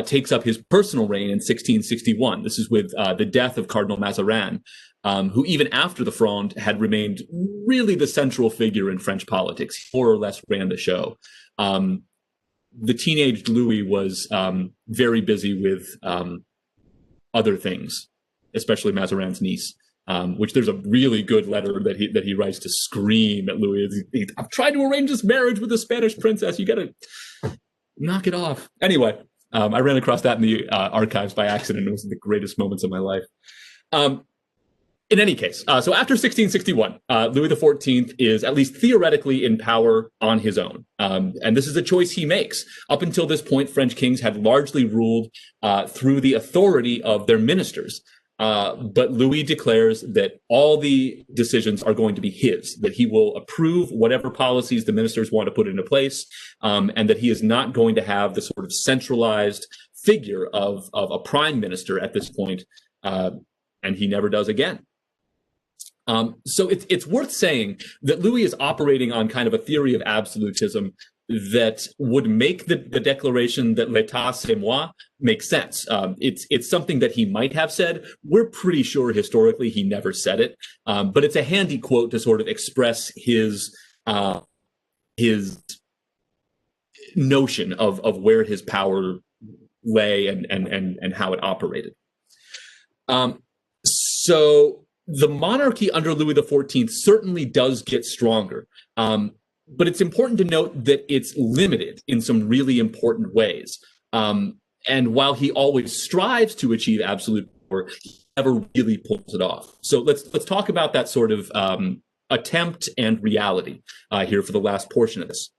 takes up his personal reign in 1661. This is with the death of Cardinal Mazarin, who even after the Fronde had remained really the central figure in French politics. He more or less ran the show. The teenaged Louis was very busy with other things, especially Mazarin's niece. Which there's a really good letter that he writes to scream at Louis. I've tried to arrange this marriage with a Spanish princess. You got to knock it off. Anyway, I ran across that in the archives by accident. It was the greatest moments of my life. In any case, so after 1661, Louis XIV is at least theoretically in power on his own. And this is a choice he makes. Up until this point, French kings had largely ruled through the authority of their ministers. But Louis declares that all the decisions are going to be his, that he will approve whatever policies the ministers want to put into place, and that he is not going to have the sort of centralized figure of a prime minister at this point, and he never does again. So it's worth saying that Louis is operating on kind of a theory of absolutism that would make the declaration that l'état c'est moi make sense. It's something that he might have said. We're pretty sure historically he never said it, but it's a handy quote to sort of express his notion of where his power lay and how it operated. So the monarchy under Louis XIV certainly does get stronger, but it's important to note that it's limited in some really important ways. And while he always strives to achieve absolute power, he never really pulls it off. So let's talk about that sort of attempt and reality here for the last portion of this.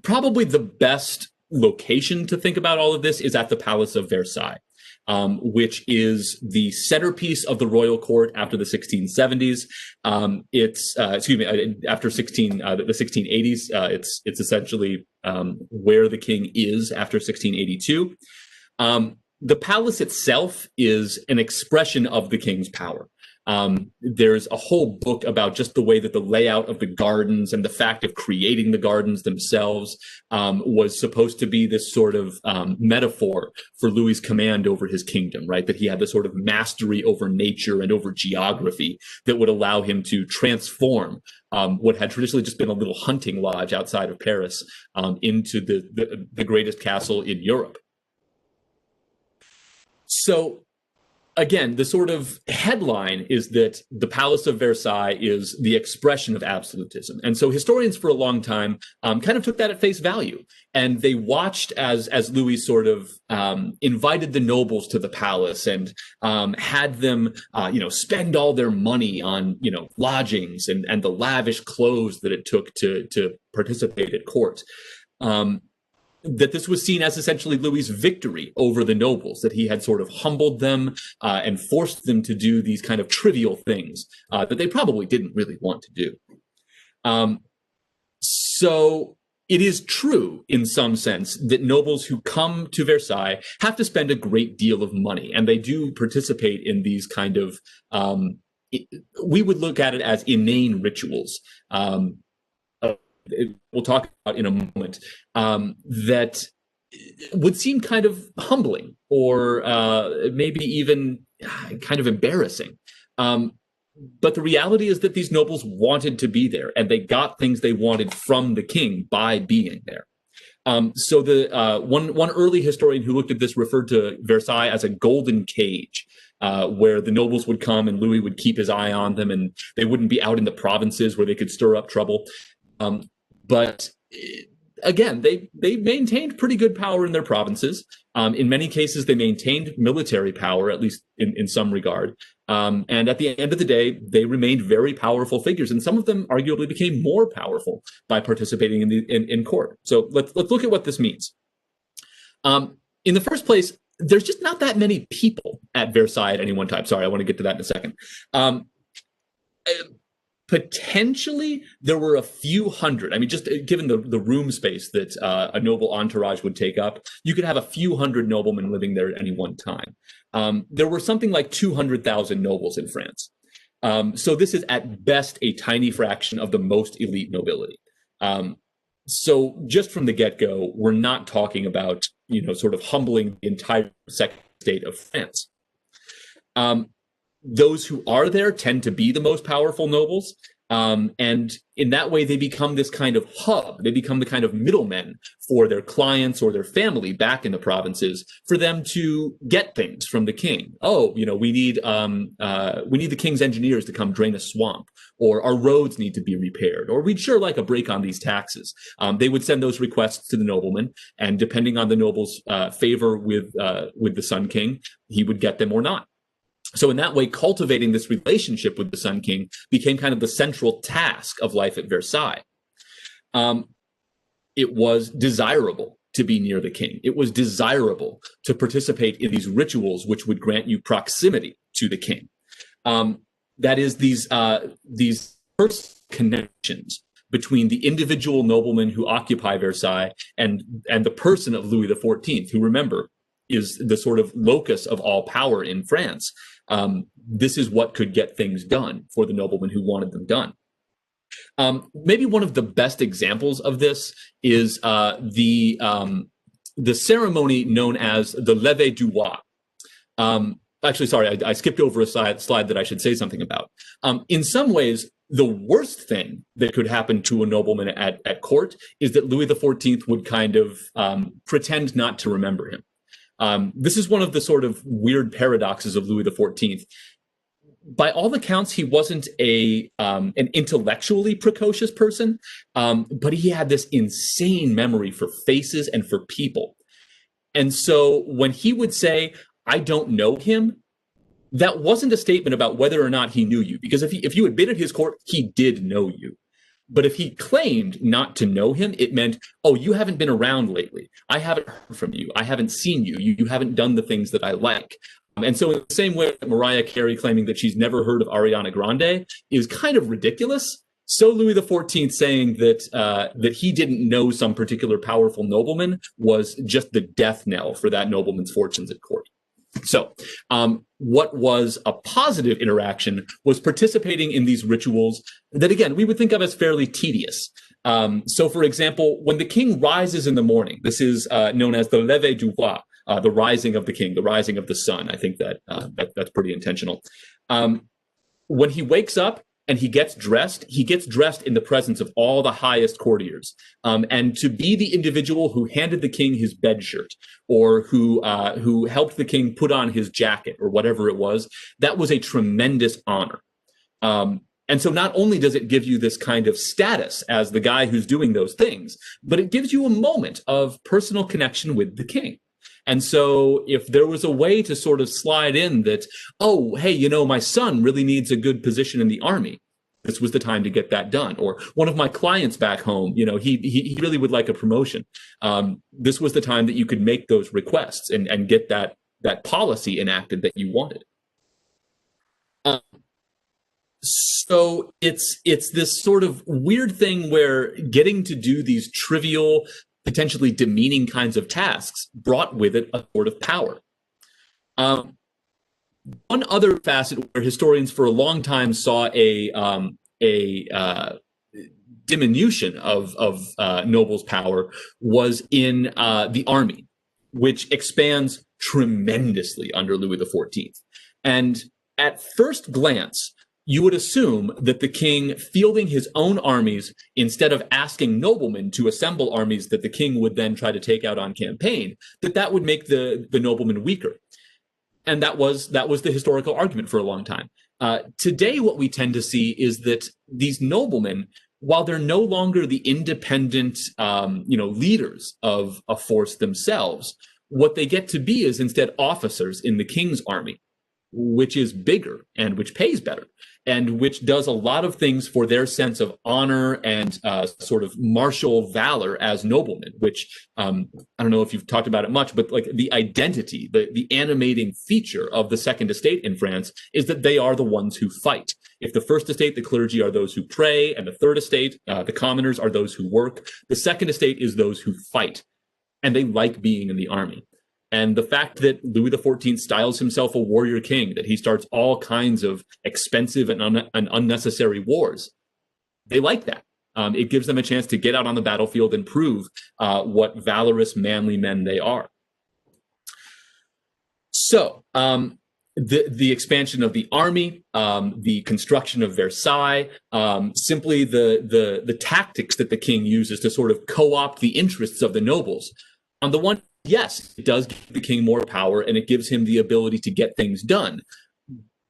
Probably the best location to think about all of this is at the Palace of Versailles, which is the centerpiece of the royal court after the 1670s. It's after the 1680s. It's essentially where the king is after 1682. The palace itself is an expression of the king's power. There's a whole book about just the way that the layout of the gardens and the fact of creating the gardens themselves was supposed to be this sort of metaphor for Louis's command over his kingdom, right? That he had this sort of mastery over nature and over geography that would allow him to transform what had traditionally just been a little hunting lodge outside of Paris into the greatest castle in Europe. So again, the sort of headline is that the Palace of Versailles is the expression of absolutism. And so historians for a long time kind of took that at face value. And they watched as Louis sort of invited the nobles to the palace and had them, spend all their money on, lodgings and the lavish clothes that it took to participate at court. That this was seen as essentially Louis's victory over the nobles, that he had sort of humbled them and forced them to do these kind of trivial things that they probably didn't really want to do. So it is true in some sense that nobles who come to Versailles have to spend a great deal of money, and they do participate in these kind of, we would look at it as inane rituals. We'll talk about in a moment, that would seem kind of humbling or maybe even kind of embarrassing. But the reality is that these nobles wanted to be there, and they got things they wanted from the king by being there. So the one early historian who looked at this referred to Versailles as a golden cage, where the nobles would come and Louis would keep his eye on them, and they wouldn't be out in the provinces where they could stir up trouble. But again, they maintained pretty good power in their provinces. In many cases, they maintained military power, at least in some regard. And at the end of the day, they remained very powerful figures, and some of them arguably became more powerful by participating in court. So let's look at what this means. In the first place, there's just not that many people at Versailles at any one time. Sorry, I want to get to that in a second. Potentially, there were a few hundred. I mean, just given the room space that a noble entourage would take up, you could have a few hundred noblemen living there at any one time. There were something like 200,000 nobles in France. So this is at best a tiny fraction of the most elite nobility. So just from the get-go, we're not talking about, sort of humbling the entire second state of France. Those who are there tend to be the most powerful nobles. And in that way, they become this kind of hub. They become the kind of middlemen for their clients or their family back in the provinces for them to get things from the king. Oh, we need the king's engineers to come drain a swamp, or our roads need to be repaired, or we'd sure like a break on these taxes. They would send those requests to the nobleman, and depending on the noble's favor with the Sun King, he would get them or not. So in that way, cultivating this relationship with the Sun King became kind of the central task of life at Versailles. It was desirable to be near the king. It was desirable to participate in these rituals which would grant you proximity to the king. That is, these first connections between the individual noblemen who occupy Versailles and the person of Louis XIV, who, remember, is the sort of locus of all power in France. This is what could get things done for the noblemen who wanted them done. Maybe one of the best examples of this is the ceremony known as the Levée du Roi. Actually, sorry, I skipped over a slide that I should say something about. In some ways, the worst thing that could happen to a nobleman at court is that Louis XIV would kind of pretend not to remember him. This is one of the sort of weird paradoxes of Louis XIV. By all accounts, he wasn't an intellectually precocious person, but he had this insane memory for faces and for people. And so when he would say, "I don't know him," that wasn't a statement about whether or not he knew you, because if you had been at his court, he did know you. But if he claimed not to know him, it meant, "Oh, you haven't been around lately. I haven't heard from you. I haven't seen you. You haven't done the things that I like." And so in the same way that Mariah Carey claiming that she's never heard of Ariana Grande is kind of ridiculous, so Louis XIV saying that he didn't know some particular powerful nobleman was just the death knell for that nobleman's fortunes at court. So what was a positive interaction was participating in these rituals that, again, we would think of as fairly tedious. So, for example, when the king rises in the morning, this is known as the Levée du Roi, the rising of the king, the rising of the sun. I think that's pretty intentional. When he wakes up and he gets dressed in the presence of all the highest courtiers. And to be the individual who handed the king his bed shirt, or who helped the king put on his jacket, or whatever it was, that was a tremendous honor. And so not only does it give you this kind of status as the guy who's doing those things, but it gives you a moment of personal connection with the king. And so if there was a way to sort of slide in that, "Oh, hey, my son really needs a good position in the army," this was the time to get that done. Or one of my clients back home, he really would like a promotion. This was the time that you could make those requests and get that policy enacted that you wanted. So it's this sort of weird thing where getting to do these trivial, potentially demeaning kinds of tasks brought with it a sort of power. One other facet where historians for a long time saw a diminution of nobles' power was in the army, which expands tremendously under Louis XIV. And at first glance, you would assume that the king fielding his own armies instead of asking noblemen to assemble armies that the king would then try to take out on campaign, that would make the noblemen weaker. And that was the historical argument for a long time. Today, what we tend to see is that these noblemen, while they're no longer the independent leaders of a force themselves, what they get to be is instead officers in the king's army, which is bigger and which pays better, and which does a lot of things for their sense of honor and sort of martial valor as noblemen, which I don't know if you've talked about it much, but like the identity, the animating feature of the Second Estate in France is that they are the ones who fight. If the First Estate, the clergy, are those who pray, and the Third Estate, the commoners, are those who work, the Second Estate is those who fight, and they like being in the army. And the fact that Louis XIV styles himself a warrior king, that he starts all kinds of expensive and unnecessary wars, they like that. It gives them a chance to get out on the battlefield and prove what valorous, manly men they are. So the expansion of the army, the construction of Versailles, simply the tactics that the king uses to sort of co-opt the interests of the nobles. On the one, yes, it does give the king more power and it gives him the ability to get things done.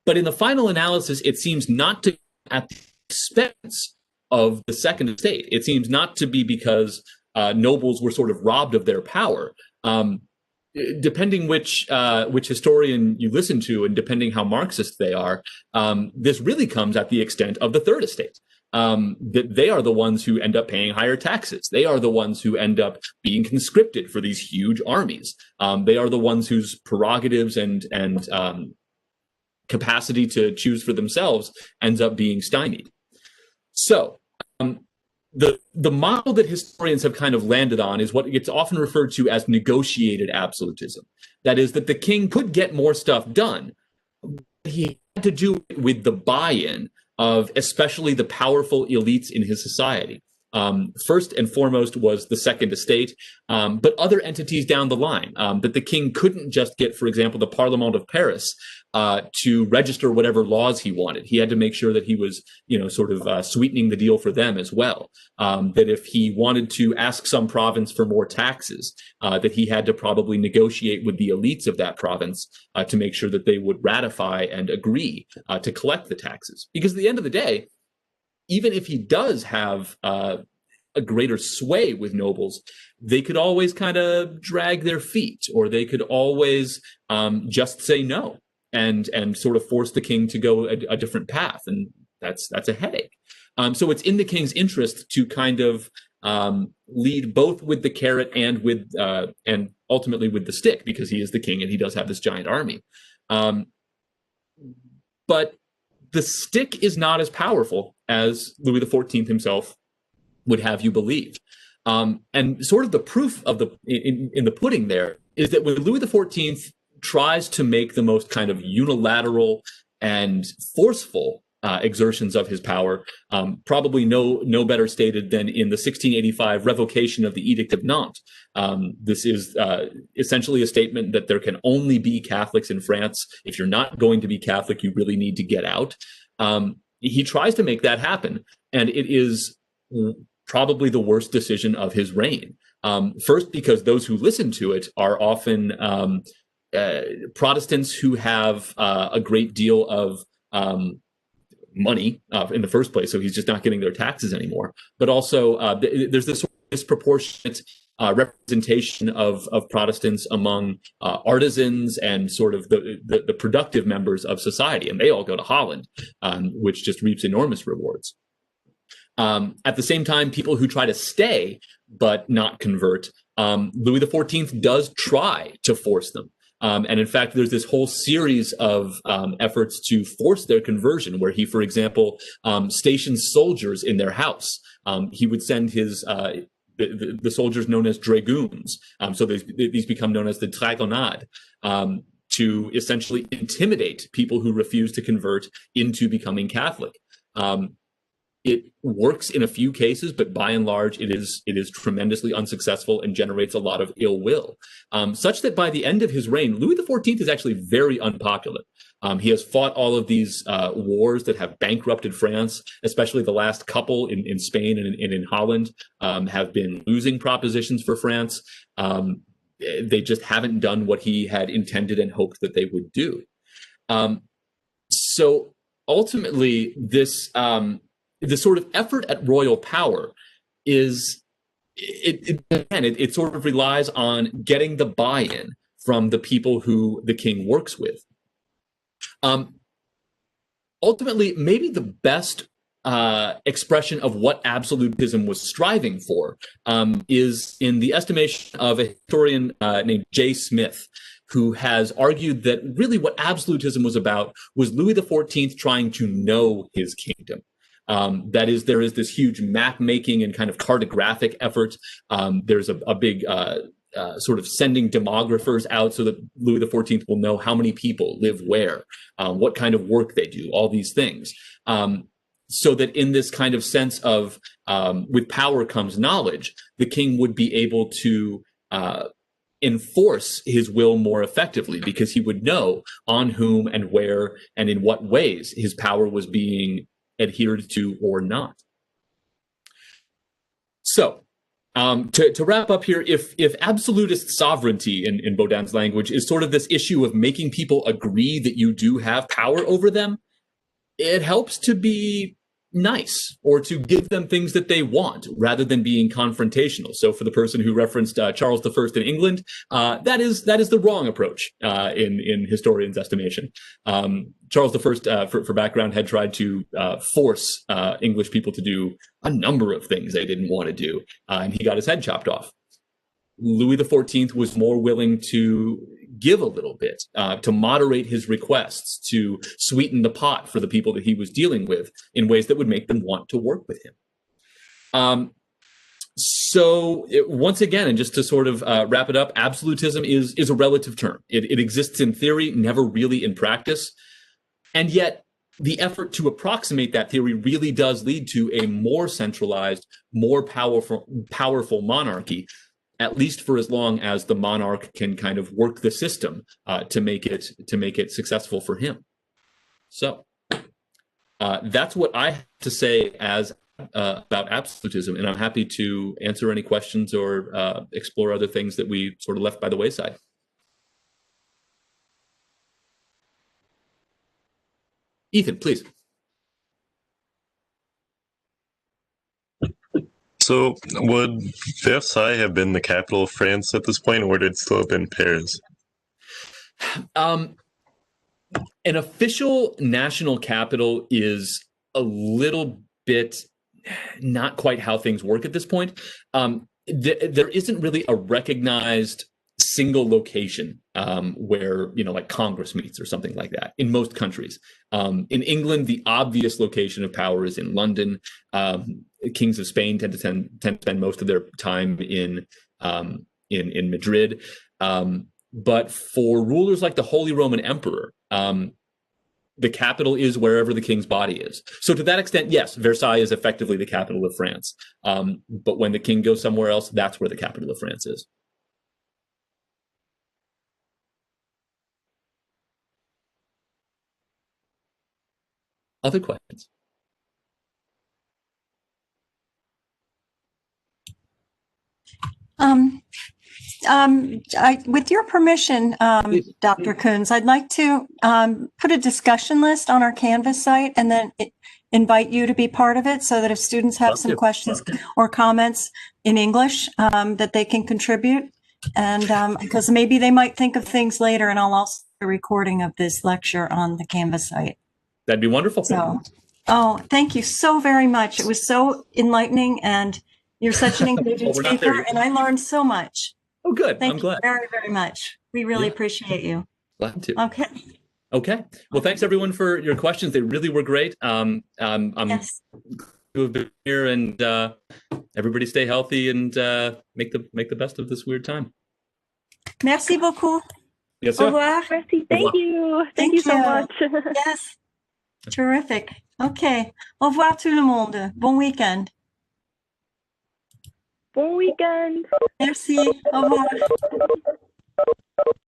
But in the final analysis, it seems not to be at the expense of the Second Estate. It seems not to be because nobles were sort of robbed of their power. depending which historian you listen to, and depending how Marxist they are, this really comes at the extent of the third estate. That they are the ones who end up paying higher taxes. They are the ones who end up being conscripted for these huge armies. They are the ones whose prerogatives and capacity to choose for themselves ends up being stymied. So the model that historians have kind of landed on is what gets often referred to as negotiated absolutism. That is, that the king could get more stuff done. He had to do it with the buy-in of especially the powerful elites in his society. First and foremost was the second estate, but other entities down the line. That the king couldn't just get, for example, the Parlement of Paris to register whatever laws he wanted. He had to make sure that he was, sort of sweetening the deal for them as well. That if he wanted to ask some province for more taxes, that he had to probably negotiate with the elites of that province to make sure that they would ratify and agree to collect the taxes. Because at the end of the day, even if he does have a greater sway with nobles, they could always kind of drag their feet, or they could always just say no and sort of force the king to go a different path, and that's a headache. So it's in the king's interest to kind of lead both with the carrot and ultimately with the stick, because he is the king and he does have this giant army. But the stick is not as powerful as Louis XIV himself would have you believe. And sort of the proof of in the pudding there is that when Louis XIV tries to make the most kind of unilateral and forceful exertions of his power, probably no better stated than in the 1685 revocation of the Edict of Nantes. This is essentially a statement that there can only be Catholics in France. If you're not going to be Catholic, you really need to get out. He tries to make that happen, and it is probably the worst decision of his reign. First, because those who listen to it are often Protestants who have a great deal of money in the first place, so he's just not getting their taxes anymore. But also, there's this disproportionate representation of Protestants among artisans and sort of the productive members of society, and they all go to Holland, which just reaps enormous rewards. At the same time, people who try to stay but not convert, Louis XIV does try to force them. And in fact, there's this whole series of efforts to force their conversion, where he, for example, stations soldiers in their house. He would send his the soldiers known as dragoons. So these become known as the dragonnades, to essentially intimidate people who refuse to convert into becoming Catholic. It works in a few cases, but by and large, it is tremendously unsuccessful and generates a lot of ill will, such that by the end of his reign, Louis XIV is actually very unpopular. He has fought all of these wars that have bankrupted France, especially the last couple in Spain and in Holland have been losing propositions for France. They just haven't done what he had intended and hoped that they would do. So ultimately, this sort of effort at royal power is, it sort of relies on getting the buy-in from the people who the king works with. Ultimately, maybe the best expression of what absolutism was striving for is in the estimation of a historian named J. Smith, who has argued that really what absolutism was about was Louis XIV trying to know his kingdom. That is, there is this huge map-making and kind of cartographic effort. There's a big sort of sending demographers out so that Louis XIV will know how many people live where, what kind of work they do, all these things. So that in this kind of sense of with power comes knowledge, the king would be able to enforce his will more effectively, because he would know on whom and where and in what ways his power was being adhered to or not. So to wrap up here, if absolutist sovereignty in Baudin's language is sort of this issue of making people agree that you do have power over them, it helps to be nice or to give them things that they want rather than being confrontational. So for the person who referenced Charles I in England, that is the wrong approach in historians' estimation. Charles I, for background, had tried to force English people to do a number of things they didn't want to do, and he got his head chopped off. Louis XIV was more willing to give a little bit, to moderate his requests, to sweeten the pot for the people that he was dealing with in ways that would make them want to work with him. Once again, and just to sort of wrap it up, absolutism is a relative term. It exists in theory, never really in practice. And yet, the effort to approximate that theory really does lead to a more centralized, more powerful monarchy, at least for as long as the monarch can kind of work the system to make it successful for him. So that's what I have to say about absolutism, and I'm happy to answer any questions or explore other things that we sort of left by the wayside. Ethan, please. So, would Versailles have been the capital of France at this point, or would it still have been Paris? An official national capital is a little bit not quite how things work at this point. There isn't really a recognized single location where, like Congress meets or something like that in most countries. In England, the obvious location of power is in London. Kings of Spain tend to spend most of their time in Madrid. But for rulers like the Holy Roman Emperor, the capital is wherever the king's body is. So to that extent, yes, Versailles is effectively the capital of France. But when the king goes somewhere else, that's where the capital of France is. Other questions? With your permission, Dr. Coons, I'd like to put a discussion list on our Canvas site and then invite you to be part of it so that if students have some questions or comments in English, that they can contribute. And because maybe they might think of things later, and I'll also do a recording of this lecture on the Canvas site. That'd be wonderful. So, thank you so very much. It was so enlightening, and you're such an engaging speaker, and I learned so much. Oh, good. Thank I'm glad. you very, very much. We really appreciate you. Glad to. Okay. Okay. Well, thanks everyone for your questions. They really were great. I'm Yes. to have been here, and everybody stay healthy and make the best of this weird time. Merci beaucoup. Yes, Au sir. revoir. Merci, thank you. Thank you so much. Yes. Terrific. Okay. Au revoir tout le monde. Bon week-end. Bon weekend. Merci. Au revoir.